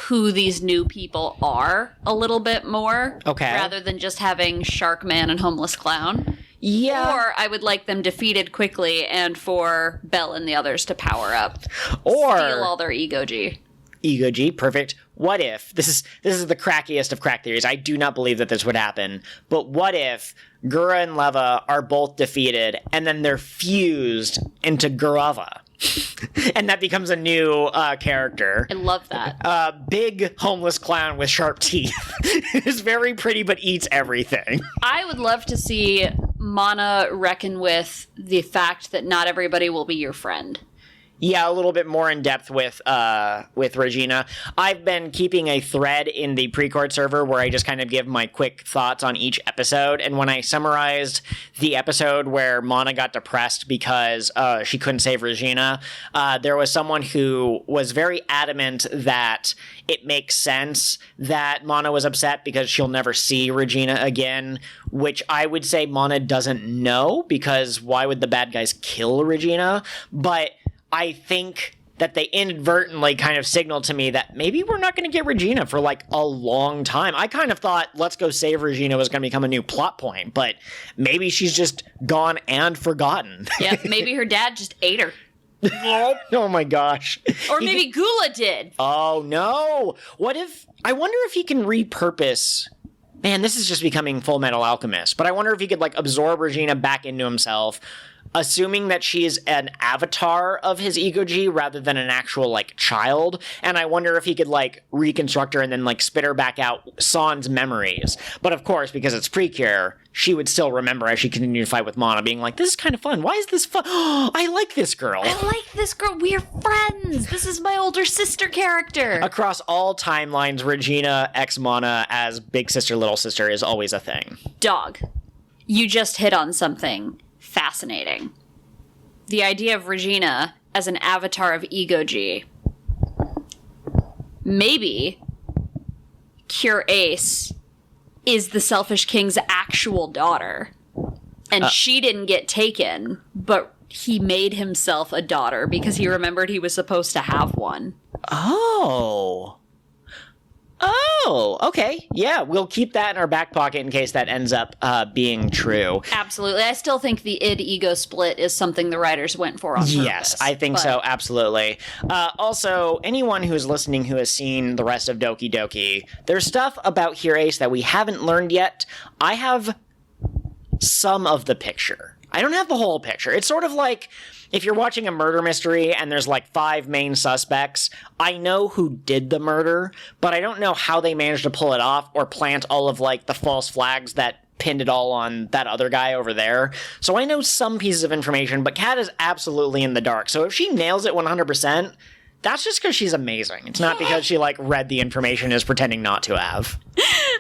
who these new people are a little bit more. Okay. Rather than just having Shark Man and Homeless Clown. Yeah. Or I would like them defeated quickly and for Belle and the others to power up. Or steal all their Ego-G. Ego-G, perfect. What if, this is the crackiest of crack theories, I do not believe that this would happen, but what if Gura and Leva are both defeated and then they're fused into Gurava? And that becomes a new character. I love that. Big homeless clown with sharp teeth. Is very pretty but eats everything. I would love to see Mana reckon with the fact that not everybody will be your friend. Yeah, a little bit more in depth with Regina. I've been keeping a thread in the PreCure server where I just kind of give my quick thoughts on each episode. And when I summarized the episode where Mana got depressed because she couldn't save Regina, there was someone who was very adamant that it makes sense that Mana was upset because she'll never see Regina again, which I would say Mana doesn't know, because why would the bad guys kill Regina? But I think that they inadvertently kind of signaled to me that maybe we're not going to get Regina for like a long time. I kind of thought Let's Go Save Regina was going to become a new plot point, but maybe she's just gone and forgotten. Yeah, maybe her dad just ate her. Oh my gosh. Or maybe Gula did. Oh no. I wonder if he can repurpose... Man, this is just becoming Full Metal Alchemist, but I wonder if he could like absorb Regina back into himself, assuming that she is an avatar of his Ego-G rather than an actual, like, child. And I wonder if he could, like, reconstruct her and then, like, spit her back out San's memories. But, of course, because it's PreCure, she would still remember as she continued to fight with Mana, being like, this is kind of fun. Why is this fun? Oh, I like this girl. I like this girl. We're friends. This is my older sister character. Across all timelines, Regina x Mana as big sister, little sister is always a thing. Dog, you just hit on something fascinating. The idea of Regina as an avatar of Ego-G. Maybe Cure Ace is the Selfish King's actual daughter. And she didn't get taken, but he made himself a daughter because he remembered he was supposed to have one. Oh, okay. Yeah, we'll keep that in our back pocket in case that ends up being true. Absolutely. I still think the id-ego split is something the writers went for on purpose. Yes, I think so, absolutely. Also, anyone who's listening who has seen the rest of Doki Doki, there's stuff about Here Ace that we haven't learned yet. I have some of the picture. I don't have the whole picture. It's sort of like if you're watching a murder mystery and there's like 5 main suspects, I know who did the murder, but I don't know how they managed to pull it off or plant all of like the false flags that pinned it all on that other guy over there. So I know some pieces of information, but Kat is absolutely in the dark. So if she nails it 100%, that's just because she's amazing. It's not because she like read the information and is pretending not to have.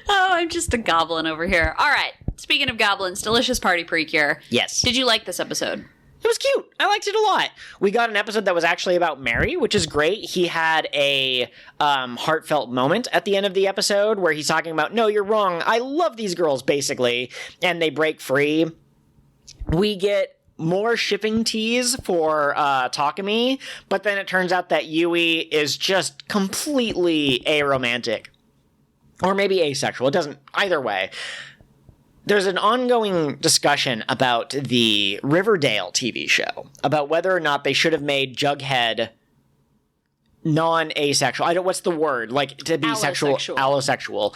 Oh, I'm just a goblin over here. All right. Speaking of goblins, Delicious Party PreCure. Yes. Did you like this episode? It was cute. I liked it a lot. We got an episode that was actually about Mary, which is great. He had a heartfelt moment at the end of the episode where he's talking about, no, you're wrong. I love these girls, basically. And they break free. We get more shipping tease for Takumi, but then it turns out that Yui is just completely aromantic. Or maybe asexual. It doesn't... Either way. There's an ongoing discussion about the Riverdale TV show, about whether or not they should have made Jughead non-asexual. What's the word? Like, to be sexual, allosexual.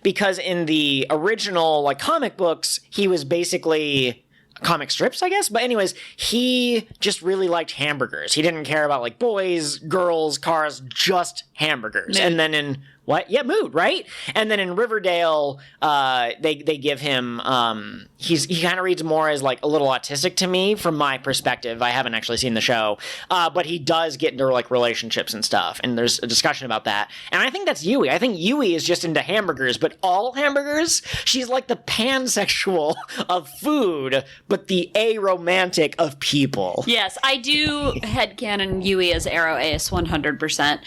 Because in the original, like, comic books, he was basically... comic strips, I guess? But anyways, he just really liked hamburgers. He didn't care about, like, boys, girls, cars, just hamburgers. And then in what? Yeah, mood, right? And then in Riverdale, they give him, he kind of reads more as like a little autistic to me from my perspective. I haven't actually seen the show, but he does get into like relationships and stuff, and there's a discussion about that. And I think that's Yui. I think Yui is just into hamburgers, but all hamburgers. She's like the pansexual of food, but the aromantic of people. Yes, I do headcanon Yui as Arrow Ace 100%.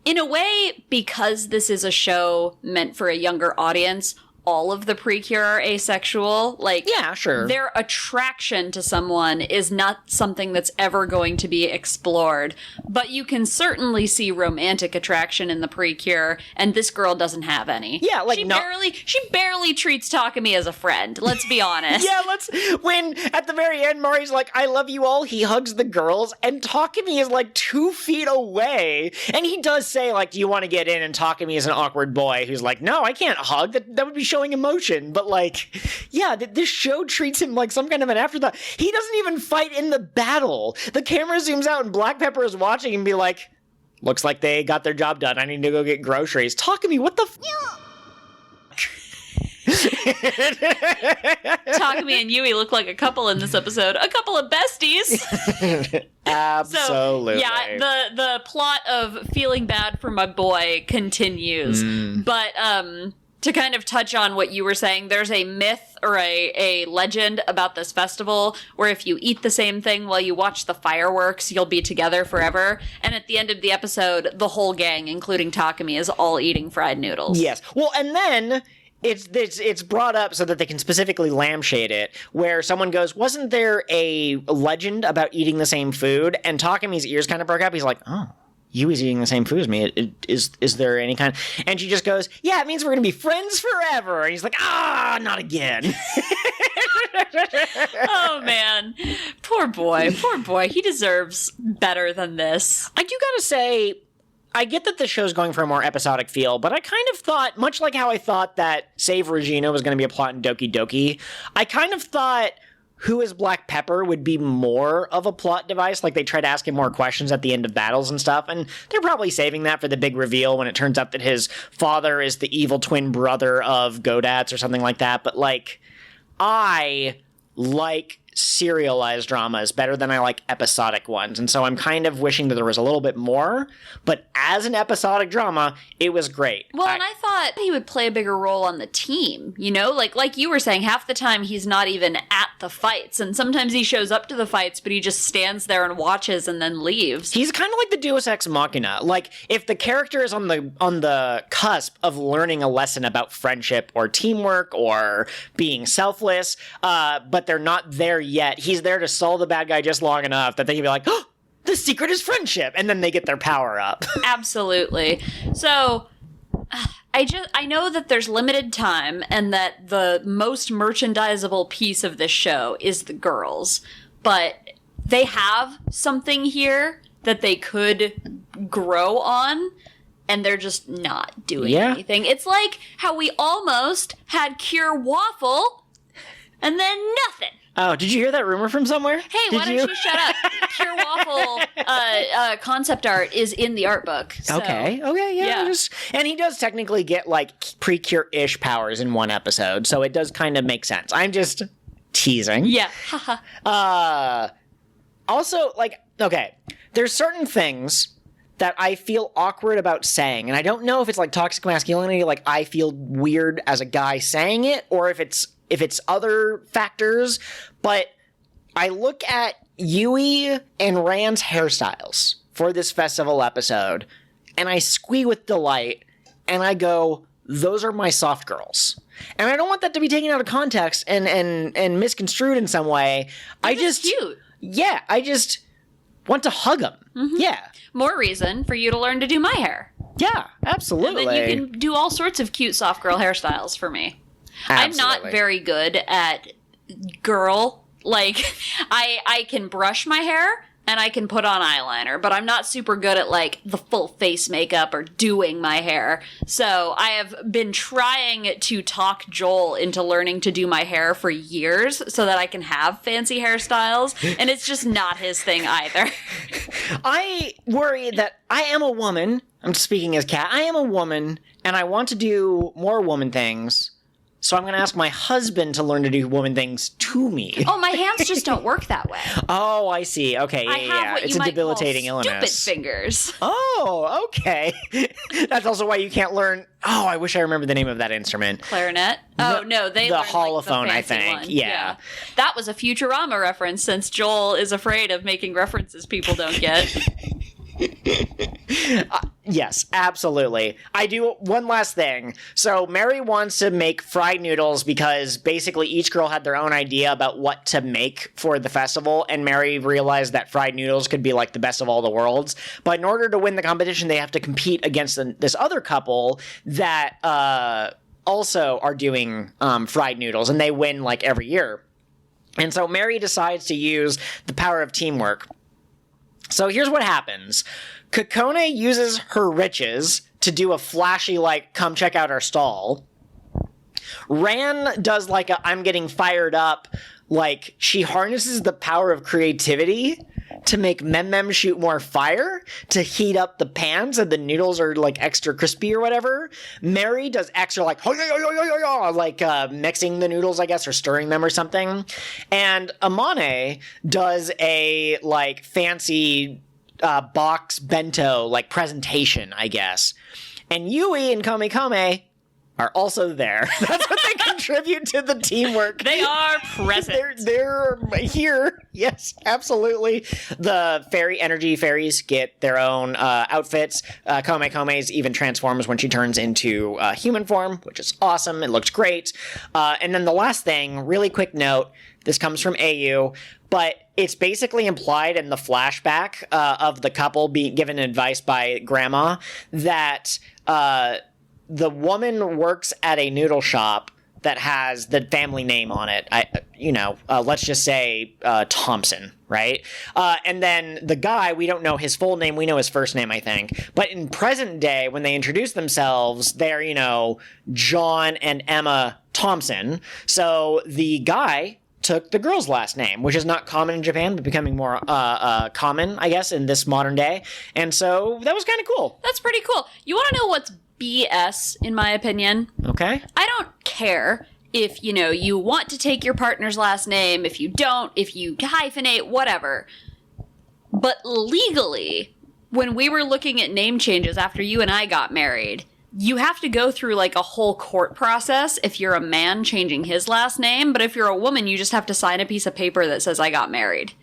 In a way, because this is a show meant for a younger audience, all of the PreCure are asexual. Like, yeah, sure. Their attraction to someone is not something that's ever going to be explored. But you can certainly see romantic attraction in the PreCure, and this girl doesn't have any. Yeah, like she barely treats Takumi as a friend. Let's be honest. Yeah, when at the very end, Mari's like, "I love you all." He hugs the girls, and Takumi is like 2 feet away, and he does say like, "Do you want to get in?" And Takumi is an awkward boy who's like, "No, I can't hug. That would be showing emotion." But like, yeah, this show treats him like some kind of an afterthought. He doesn't even fight in the battle. The camera zooms out and Black Pepper is watching and be like, "Looks like they got their job done. I need to go get groceries." Takumi, what the Takumi and Yui look like a couple in this episode. A couple of besties. Absolutely. So, yeah, the plot of feeling bad for my boy continues. But to kind of touch on what you were saying, there's a myth or a legend about this festival where if you eat the same thing while you watch the fireworks, you'll be together forever. And at the end of the episode, the whole gang, including Takumi, is all eating fried noodles. Yes. Well, and then it's brought up so that they can specifically lampshade it, where someone goes, "Wasn't there a legend about eating the same food?" And Takumi's ears kind of broke up. He's like, "Oh, Yui's eating the same food as me. Is there any kind?" And she just goes, "Yeah, it means we're going to be friends forever." And he's like, "Not again." Oh, man. Poor boy. He deserves better than this. I do gotta say, I get that the show's going for a more episodic feel, but I kind of thought, much like how I thought that Save Regina was going to be a plot in Doki Doki, I kind of thought Who is Black Pepper would be more of a plot device. Like, they try to ask him more questions at the end of battles and stuff, and they're probably saving that for the big reveal when it turns out that his father is the evil twin brother of Godats or something like that. But, like, I like serialized dramas better than I like episodic ones, and so I'm kind of wishing that there was a little bit more, but as an episodic drama, it was great. Well, and I thought he would play a bigger role on the team, you know? Like you were saying, half the time he's not even at the fights, and sometimes he shows up to the fights, but he just stands there and watches and then leaves. He's kind of like the Deus Ex Machina. Like, if the character is on the cusp of learning a lesson about friendship or teamwork or being selfless, but they're not there yet, he's there to solve the bad guy just long enough that they can be like, "Oh, the secret is friendship," and then they get their power up. Absolutely. So I know that there's limited time and that the most merchandisable piece of this show is the girls, but they have something here that they could grow on, and they're just not doing anything. It's like how we almost had Cure Waffle and then nothing. Oh, did you hear that rumor from somewhere? Hey, why don't you shut up? Pure Waffle concept art is in the art book. So. Okay, yeah. And he does technically get, like, PreCure-ish powers in one episode, so it does kind of make sense. I'm just teasing. Yeah. Also, like, okay, there's certain things that I feel awkward about saying, and I don't know if it's, like, toxic masculinity, like, I feel weird as a guy saying it, or if it's other factors, but I look at Yui and Rand's hairstyles for this festival episode, and I squee with delight, and I go, those are my soft girls. And I don't want that to be taken out of context and misconstrued in some way. They're just cute. Yeah, I just want to hug them. Mm-hmm. Yeah. More reason for you to learn to do my hair. Yeah, absolutely. And then you can do all sorts of cute soft girl hairstyles for me. Absolutely. I'm not very good at girl. Like, I can brush my hair and I can put on eyeliner, but I'm not super good at, like, the full face makeup or doing my hair. So I have been trying to talk Joel into learning to do my hair for years so that I can have fancy hairstyles, and it's just not his thing either. I worry that I am a woman I'm speaking as Kat. I am a woman, and I want to do more woman things. So I'm going to ask my husband to learn to do woman things to me. Oh, my hands just don't work that way. Oh, I see. Okay, I have what it's you a might debilitating call illness. stupid fingers. Oh, okay. That's also why you can't learn. Oh, I wish I remembered the name of that instrument. Clarinet? Oh, no, they the learned, holophone, the I fancy think. one. Yeah. That was a Futurama reference, since Joel is afraid of making references people don't get. Yes, absolutely. I do one last thing. So Mary wants to make fried noodles because basically each girl had their own idea about what to make for the festival, and Mary realized that fried noodles could be like the best of all the worlds. But in order to win the competition, they have to compete against this other couple that also are doing fried noodles, and they win like every year. And so Mary decides to use the power of teamwork. So here's what happens. Kokone uses her riches to do a flashy, like, come check out our stall. Ran does, like, I'm getting fired up. Like, she harnesses the power of creativity to make Mem shoot more fire, to heat up the pans so the noodles are, like, extra crispy or whatever. Mary does extra, like, mixing the noodles, I guess, or stirring them or something. And Amane does a, like, fancy box bento, like, presentation, I guess. And Yui and Kamekame are also there. That's what they contribute to the teamwork. They are present. They're here. Yes, absolutely. The energy fairies get their own outfits. Kame's even transforms when she turns into human form, which is awesome. It looks great. And then the last thing, really quick note, this comes from AU, but it's basically implied in the flashback of the couple being given advice by Grandma that the woman works at a noodle shop that has the family name on it. Let's just say Thompson, right? And then the guy, we don't know his full name. We know his first name, I think. But in present day, when they introduce themselves, they're, John and Emma Thompson. So the guy took the girl's last name, which is not common in Japan, but becoming more common, I guess, in this modern day. And so that was kind of cool. That's pretty cool. You want to know what's BS, in my opinion? Okay. I don't care if, you want to take your partner's last name, if you don't, if you hyphenate, whatever. But legally, when we were looking at name changes after you and I got married, you have to go through, like, a whole court process if you're a man changing his last name, but if you're a woman, you just have to sign a piece of paper that says, I got married.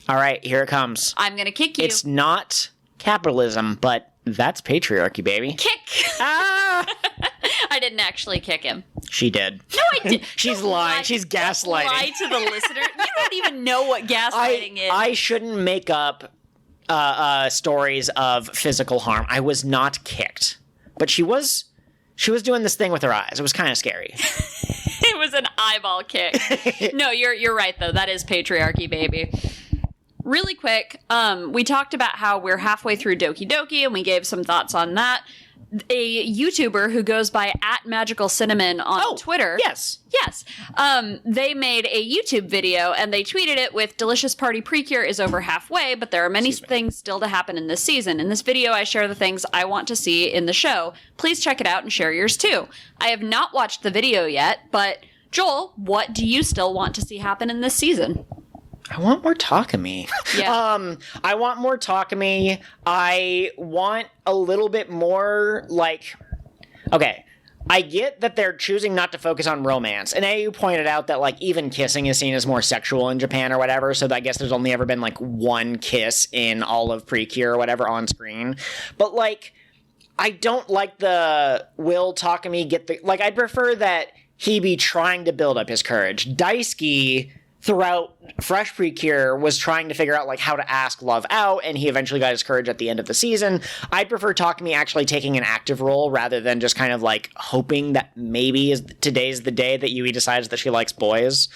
All right, here it comes. I'm gonna kick you. It's not capitalism, but that's patriarchy, baby. Kick! Ah! I didn't actually kick him. She did. No, I did. She's lying. She's gaslighting. Lie to the listener. You don't even know what gaslighting is. I shouldn't make up stories of physical harm. I was not kicked. But she was doing this thing with her eyes. It was kind of scary. It was an eyeball kick. No, you're right, though. That is patriarchy, baby. Really quick, we talked about how we're halfway through Doki Doki, and we gave some thoughts on that. A YouTuber who goes by @MagicalCinnamon on Twitter. Yes. Yes. They made a YouTube video, and they tweeted it with Delicious Party PreCure is over halfway, but there are many things still to happen in this season. In this video, I share the things I want to see in the show. Please check it out and share yours too. I have not watched the video yet, but Joel, what do you still want to see happen in this season? I want more Takumi. Yeah. I want more Takumi. I want a little bit more, like... Okay, I get that they're choosing not to focus on romance. And AU pointed out that, like, even kissing is seen as more sexual in Japan or whatever, so I guess there's only ever been, like, one kiss in all of PreCure or whatever on screen. But, like, I don't like the will Takumi get the... Like, I'd prefer that he be trying to build up his courage. Daisuke... throughout Fresh PreCure was trying to figure out, like, how to ask love out, and he eventually got his courage at the end of the season. I'd prefer Takumi actually taking an active role rather than just kind of, like, hoping that maybe today's the day that Yui decides that she likes boys.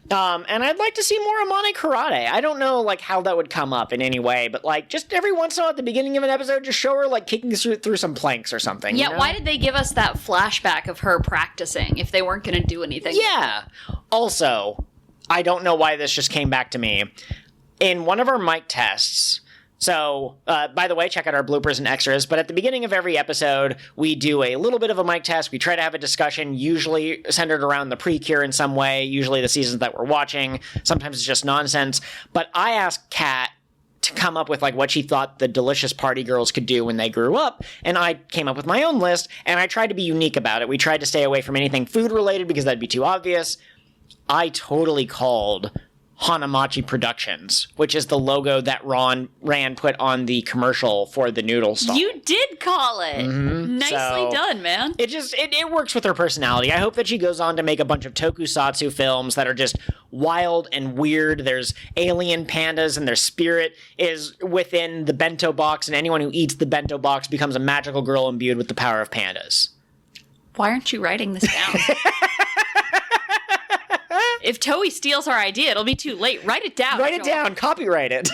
And I'd like to see more Amane karate. I don't know, like, how that would come up in any way, but, like, just every once in a while at the beginning of an episode, just show her, like, kicking through some planks or something. Yeah, you know? Why did they give us that flashback of her practicing if they weren't going to do anything? Yeah. Also... I don't know why this just came back to me. In one of our mic tests, So, by the way, check out our bloopers and extras. But at the beginning of every episode, we do a little bit of a mic test. We try to have a discussion, usually centered around the PreCure in some way, usually the seasons that we're watching. Sometimes it's just nonsense. But I asked Kat to come up with like what she thought the delicious party girls could do when they grew up, and I came up with my own list, and I tried to be unique about it. We tried to stay away from anything food related because that'd be too obvious. I totally called Hanamachi Productions, which is the logo that Rand put on the commercial for the noodle stall. You did call it. Nicely done, man. It works with her personality. I hope that she goes on to make a bunch of tokusatsu films that are just wild and weird. There's alien pandas and their spirit is within the bento box, and anyone who eats the bento box becomes a magical girl imbued with the power of pandas. Why aren't you writing this down? If Toei steals our idea, it'll be too late. Write it down. Write it down. Copyright it.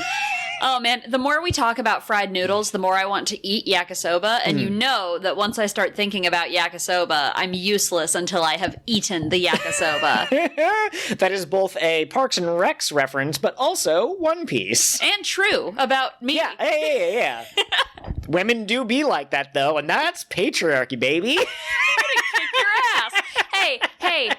Oh, man. The more we talk about fried noodles, the more I want to eat yakisoba. And you know that once I start thinking about yakisoba, I'm useless until I have eaten the yakisoba. That is both a Parks and Recs reference, but also One Piece. And true about me. Yeah. Women do be like that, though, and that's patriarchy, baby. I'm gonna kick your ass. Hey.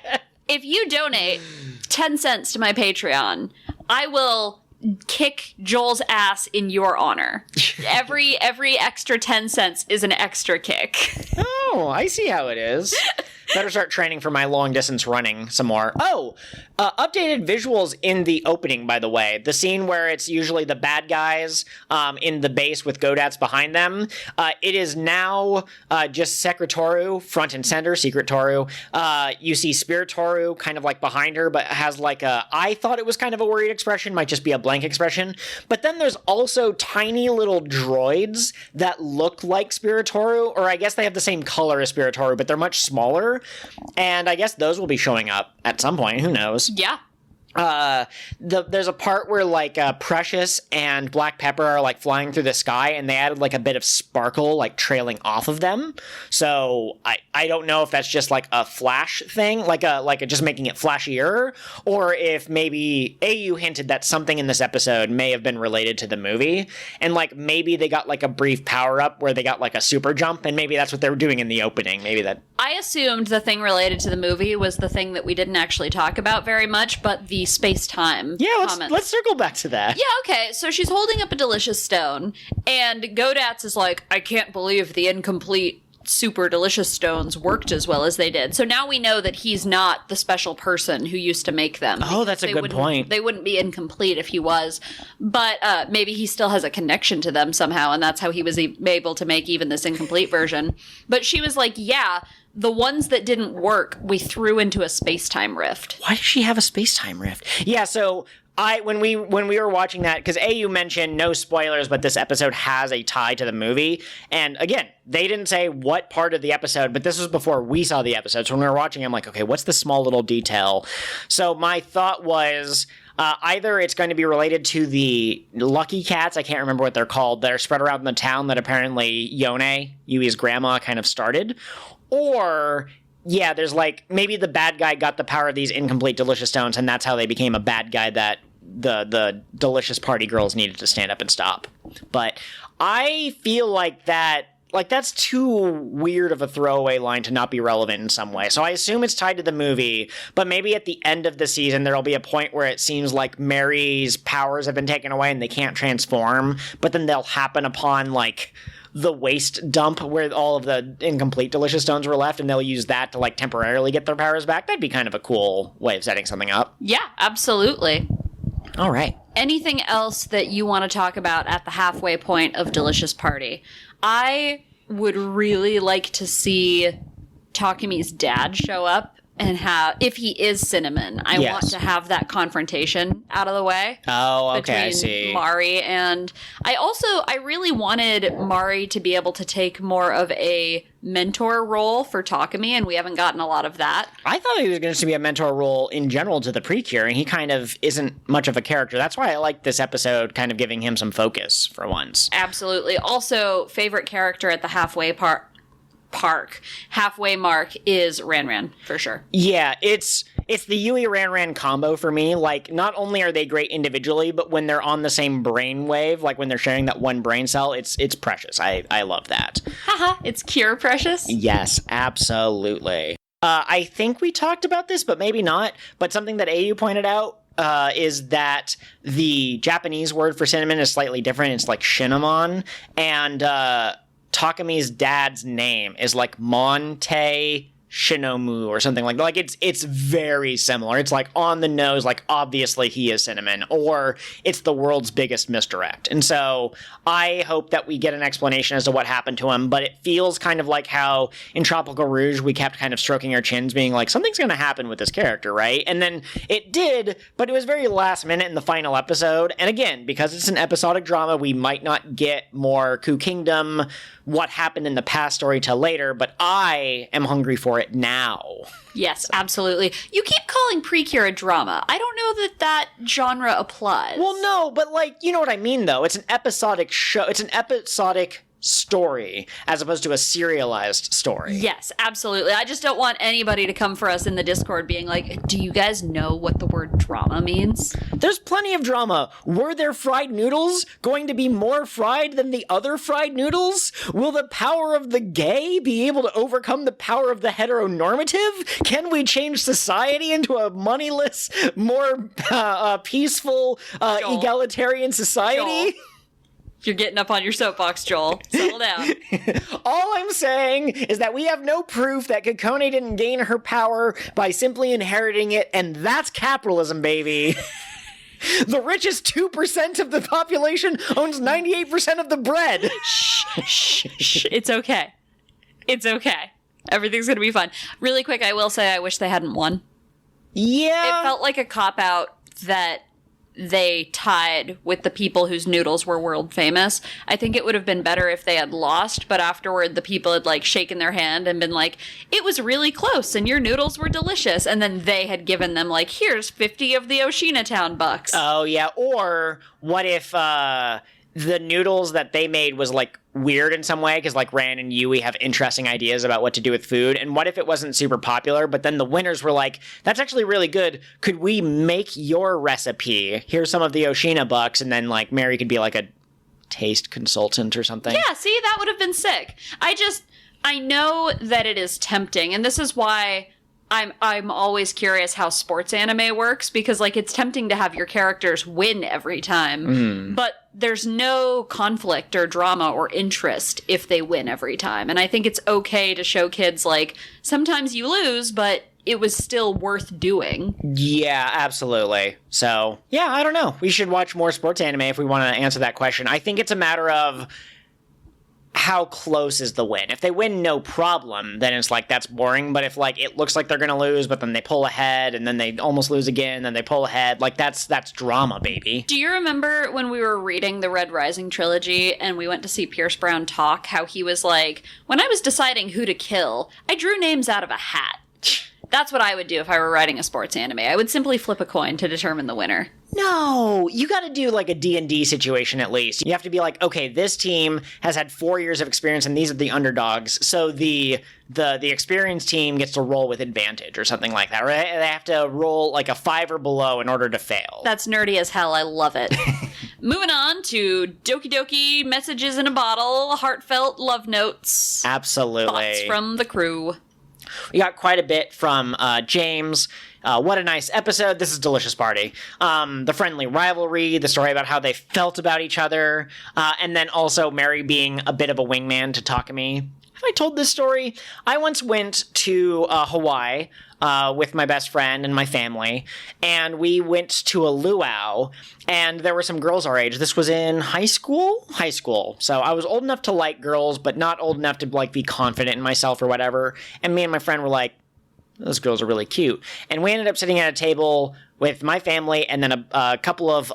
If you donate 10 cents to my Patreon, I will kick Joel's ass in your honor. Every extra 10 cents is an extra kick. Oh, I see how it is. Better start training for my long-distance running some more. Oh, updated visuals in the opening, by the way. The scene where it's usually the bad guys in the base with Godats behind them. It is now just Secretoru, front and center, Secretoru. You see Spiritoru kind of like behind her, but has like I thought it was kind of a worried expression, might just be a blank expression. But then there's also tiny little droids that look like Spiritoru, or I guess they have the same color as Spiritoru, but they're much smaller. And I guess those will be showing up at some point. Who knows? Yeah. There's a part where like Precious and Black Pepper are like flying through the sky, and they added like a bit of sparkle like trailing off of them. So I don't know if that's just like a flash thing, like just making it flashier, or if maybe AU hinted that something in this episode may have been related to the movie, and like maybe they got like a brief power up where they got like a super jump, and maybe that's what they were doing in the opening. Maybe that. I assumed the thing related to the movie was the thing that we didn't actually talk about very much, but the space-time comments. Let's circle back to that. Yeah, okay. So she's holding up a delicious stone, and Godats is like, I can't believe the incomplete super delicious stones worked as well as they did. So now we know that he's not the special person who used to make them. Oh, that's a good point. They wouldn't be incomplete if he was. But maybe he still has a connection to them somehow, and that's how he was able to make even this incomplete version. But she was like, yeah, the ones that didn't work, we threw into a space-time rift. Why does she have a space-time rift? Yeah, so when we were watching that, because AU mentioned no spoilers, but this episode has a tie to the movie. And again, they didn't say what part of the episode, but this was before we saw the episode. So when we were watching, I'm like, okay, what's the small little detail? So my thought was either it's going to be related to the lucky cats, I can't remember what they're called, that are spread around in the town that apparently Yui's grandma, kind of started. Or, yeah, there's like, maybe the bad guy got the power of these incomplete delicious stones, and that's how they became a bad guy that the delicious party girls needed to stand up and stop. But I feel like that's too weird of a throwaway line to not be relevant in some way. So I assume it's tied to the movie, but maybe at the end of the season, there'll be a point where it seems like Mary's powers have been taken away and they can't transform, but then they'll happen upon like the waste dump where all of the incomplete delicious stones were left, and they'll use that to like temporarily get their powers back. That'd be kind of a cool way of setting something up. Yeah, absolutely. All right. Anything else that you want to talk about at the halfway point of Delicious Party? I would really like to see Takemi's dad show up and if he is Cinnamon, I want to have that confrontation out of the way. Oh, okay, I see. Mari and I really wanted Mari to be able to take more of a mentor role for Takemi, and we haven't gotten a lot of that. I thought he was going to be a mentor role in general to the PreCure, and he kind of isn't much of a character. That's why I like this episode kind of giving him some focus for once. Absolutely. Also, favorite character at the halfway mark is Ran Ran, for sure. Yeah, it's It's the Yui Ran combo for me. Like, not only are they great individually, but when they're on the same brainwave, like when they're sharing that one brain cell, it's precious. I love that. Haha, it's Cure precious. Yes, absolutely. I think we talked about this, but maybe not. But something that AU pointed out is that the Japanese word for cinnamon is slightly different. It's like cinnamon. And Takami's dad's name is like Monte Shinomu or something like that. Like, it's very similar. It's like on the nose, like obviously he is cinnamon, or it's the world's biggest misdirect. And so I hope that we get an explanation as to what happened to him, but it feels kind of like how in Tropical Rouge we kept kind of stroking our chins being like, something's going to happen with this character, right? And then it did, but it was very last minute in the final episode. And again, because it's an episodic drama, we might not get more Ku Kingdom, what happened in the past story till later, but I am hungry for it now. Yes, absolutely. You keep calling PreCure a drama. I don't know that genre applies. Well, no, but like, you know what I mean, though. It's an episodic show. It's an episodic story as opposed to a serialized story. Yes, absolutely. I just don't want anybody to come for us in the Discord being like, do you guys know what the word drama means? There's plenty of drama. Were their fried noodles going to be more fried than the other fried noodles? Will the power of the gay be able to overcome the power of the heteronormative? Can we change society into a moneyless, more peaceful, egalitarian society? Joel. You're getting up on your soapbox, Joel. Settle down. All I'm saying is that we have no proof that Kokone didn't gain her power by simply inheriting it, and that's capitalism, baby. The richest 2% of the population owns 98% of the bread. Shh. It's okay. It's okay. Everything's gonna be fine. Really quick, I will say I wish they hadn't won. Yeah. It felt like a cop-out that they tied with the people whose noodles were world famous. I think it would have been better if they had lost, but afterward the people had like shaken their hand and been like, it was really close and your noodles were delicious. And then they had given them like, here's 50 of the Oshina Town bucks. Oh, yeah. Or what if the noodles that they made was like weird in some way, because like Ran and Yui have interesting ideas about what to do with food, and what if it wasn't super popular, but then the winners were like, that's actually really good, could we make your recipe, here's some of the Oshina bucks, and then like Mary could be like a taste consultant or something. Yeah, see, that would have been sick. I know that it is tempting, and this is why I'm always curious how sports anime works, because like it's tempting to have your characters win every time, but there's no conflict or drama or interest if they win every time. And I think it's okay to show kids like sometimes you lose, but it was still worth doing. Yeah, absolutely. So, yeah, I don't know. We should watch more sports anime if we want to answer that question. I think it's a matter of how close is the win. If they win, no problem, then it's like, that's boring. But if like it looks like they're gonna lose, but then they pull ahead, and then they almost lose again, then they pull ahead, like that's drama, baby. Do you remember when we were reading the Red Rising trilogy and we went to see Pierce Brown talk, how he was like, when I was deciding who to kill, I drew names out of a hat. That's what I would do if I were writing a sports anime. I would simply flip a coin to determine the winner. No, you got to do like a D&D situation at least. You have to be like, okay, this team has had 4 years of experience and these are the underdogs. So the experienced team gets to roll with advantage or something like that, right? They have to roll like a 5 or below in order to fail. That's nerdy as hell. I love it. Moving on to Doki Doki Messages in a Bottle, Heartfelt Love Notes. Absolutely. Thoughts from the crew. We got quite a bit from James. What a nice episode. This is Delicious Party. The friendly rivalry, the story about how they felt about each other, and then also Mary being a bit of a wingman to Takami. Have I told this story? I once went to Hawaii with my best friend and my family, and we went to a luau, and there were some girls our age. This was in high school. So I was old enough to like girls, but not old enough to like be confident in myself or whatever. And me and my friend were like, those girls are really cute. And we ended up sitting at a table with my family and then a couple of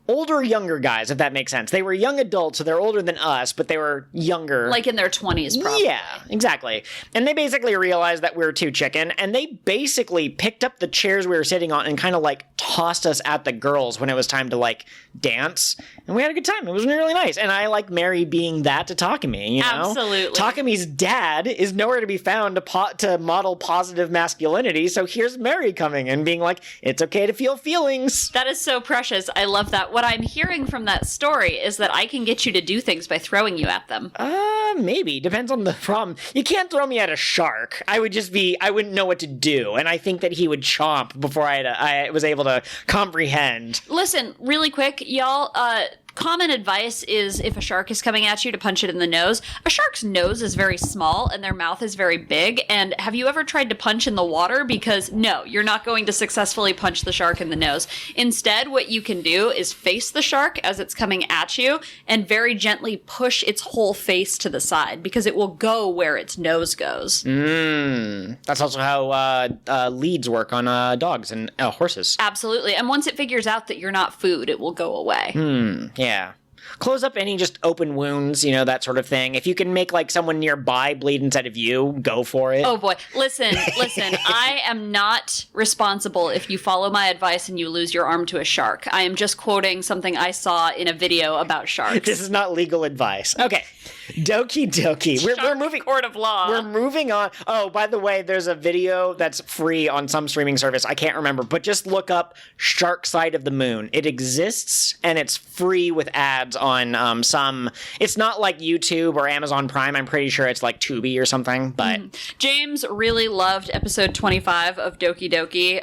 older, younger guys, if that makes sense. They were young adults, so they're older than us, but they were younger. Like in their 20s, probably. Yeah, exactly. And they basically realized that we were too chicken, and they basically picked up the chairs we were sitting on and kind of, like, tossed us at the girls when it was time to, like, dance. And we had a good time. It was really nice. And I like Mary being that to Takumi, you know? Absolutely. Takami's dad is nowhere to be found to model positive masculinity, so here's Mary coming and being like, it's okay to feel feelings. That is so precious. I love that. What I'm hearing from that story is that I can get you to do things by throwing you at them. Maybe. Depends on the problem. You can't throw me at a shark. I wouldn't know what to do. And I think that he would chomp before I was able to comprehend. Listen, really quick, y'all, common advice is if a shark is coming at you to punch it in the nose. A shark's nose is very small and their mouth is very big. And have you ever tried to punch in the water? Because no, you're not going to successfully punch the shark in the nose. Instead, what you can do is face the shark as it's coming at you and very gently push its whole face to the side because it will go where its nose goes. That's also how leads work on dogs and horses. Absolutely. And once it figures out that you're not food, it will go away. Yeah. Close up any just open wounds, that sort of thing. If you can make, like, someone nearby bleed instead of you, go for it. Oh, boy. Listen. I am not responsible if you follow my advice and you lose your arm to a shark. I am just quoting something I saw in a video about sharks. This is not legal advice. Okay. Doki Doki. We're moving. Court of law. We're moving on. Oh, by the way, there's a video that's free on some streaming service. I can't remember, but just look up Shark Side of the Moon. It exists, and it's free with ads on some. It's not like YouTube or Amazon Prime. I'm pretty sure it's like Tubi or something. But James really loved episode 25 of Doki Doki,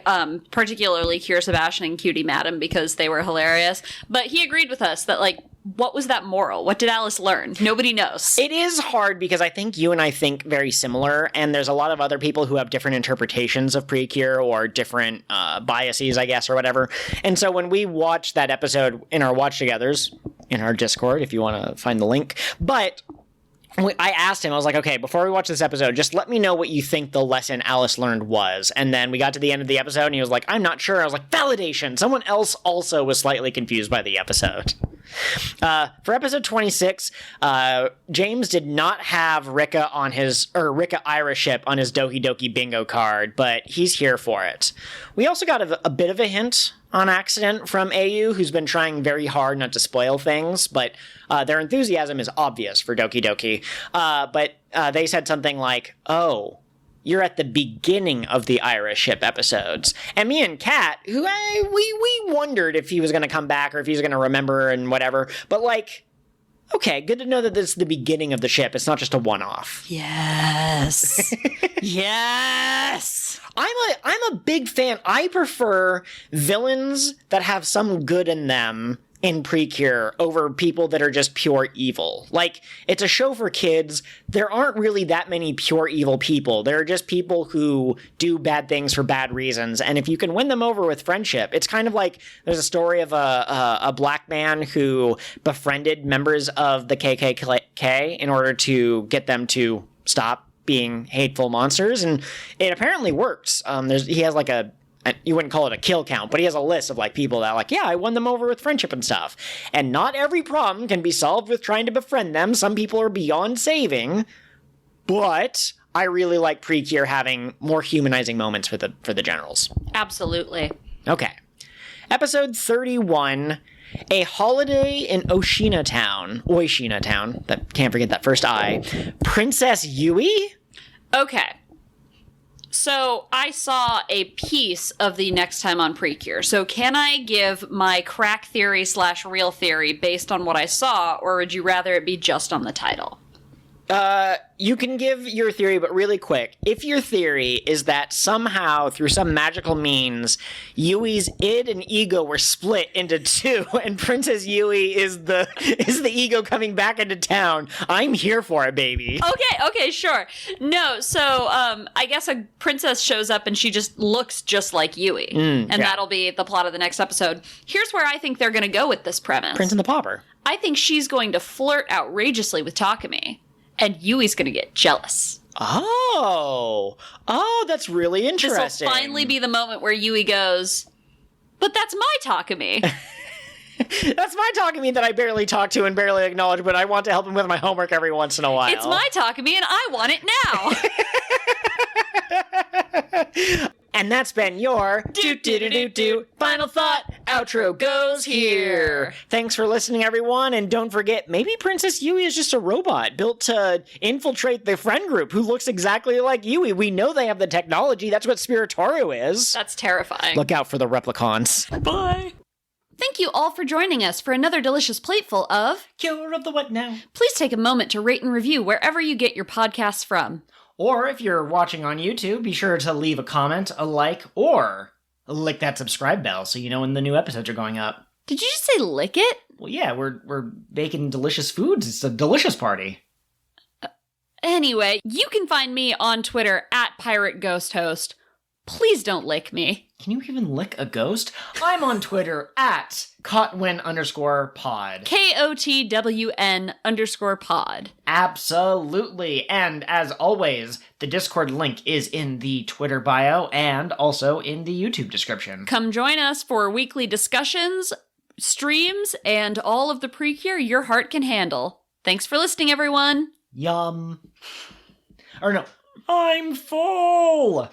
particularly Cure Sebastian and Cutie Madam because they were hilarious. But he agreed with us that, like, what was that moral? What did Alice learn? Nobody knows. It is hard because I think you and I think very similar, and there's a lot of other people who have different interpretations of PreCure or different biases, I guess, or whatever. And so when we watched that episode in our watch-togethers, in our Discord, if you want to find the link, but I asked him, I was like, okay, before we watch this episode, just let me know what you think the lesson Alice learned was. And then we got to the end of the episode, and he was like, I'm not sure. I was like, validation. Someone else also was slightly confused by the episode. For episode 26, James did not have RIkka Ira ship on his Doki Doki bingo card, but he's here for it. We also got a bit of a hint on accident from AU, who's been trying very hard not to spoil things, but their enthusiasm is obvious for Doki Doki. But they said something like, oh, you're at the beginning of the Ira ship episodes. And me and Kat, who we wondered if he was going to come back or if he's going to remember and whatever. But, like, okay, good to know that this is the beginning of the ship. It's not just a one-off. Yes. Yes. I'm a big fan. I prefer villains that have some good in them in PreCure over people that are just pure evil. Like, it's a show for kids. There aren't really that many pure evil people. There are just people who do bad things for bad reasons. And if you can win them over with friendship, it's kind of like there's a story of a black man who befriended members of the KKK in order to get them to stop being hateful monsters. And it apparently works. He has like you wouldn't call it a kill count, but he has a list of, like, people that, like, yeah, I won them over with friendship and stuff. And not every problem can be solved with trying to befriend them. Some people are beyond saving, but I really like PreCure having more humanizing moments for the generals. Absolutely. Okay. Episode 31, A Holiday in Oishina Town. Can't forget that first I. Princess Yui? Okay. So I saw a piece of the Next Time on PreCure. So can I give my crack theory / real theory based on what I saw, or would you rather it be just on the title? You can give your theory, but really quick. If your theory is that somehow, through some magical means, Yui's id and ego were split into two, and Princess Yui is the ego coming back into town, I'm here for it, baby. Okay, sure. No, so I guess a princess shows up and she just looks just like Yui, and that'll be the plot of the next episode. Here's where I think they're going to go with this premise. Prince and the Pauper. I think she's going to flirt outrageously with Takumi. And Yui's going to get jealous. Oh, that's really interesting. This will finally be the moment where Yui goes, but that's my Takumi. That's my Takumi that I barely talk to and barely acknowledge, but I want to help him with my homework every once in a while. It's my Takumi and I want it now. And that's been your final thought outro goes here. Thanks for listening, everyone, and don't forget, maybe Princess Yui is just a robot built to infiltrate the friend group who looks exactly like Yui. We know they have the technology. That's what Secretoru is. That's terrifying. Look out for the replicons. Bye. Thank you all for joining us for another delicious plateful of Cure of the What Now. Please take a moment to rate and review wherever you get your podcasts from. Or if you're watching on YouTube, be sure to leave a comment, a like, or lick that subscribe bell so you know when the new episodes are going up. Did you just say lick it? Well, yeah, we're baking delicious foods. It's a delicious party. Anyway, you can find me on Twitter at PirateGhostHost. Please don't lick me. Can you even lick a ghost? I'm on Twitter at Kotwin_pod. KOTWN_pod. Absolutely. And as always, the Discord link is in the Twitter bio and also in the YouTube description. Come join us for weekly discussions, streams, and all of the PreCure your heart can handle. Thanks for listening, everyone. Yum. Or no, I'm full.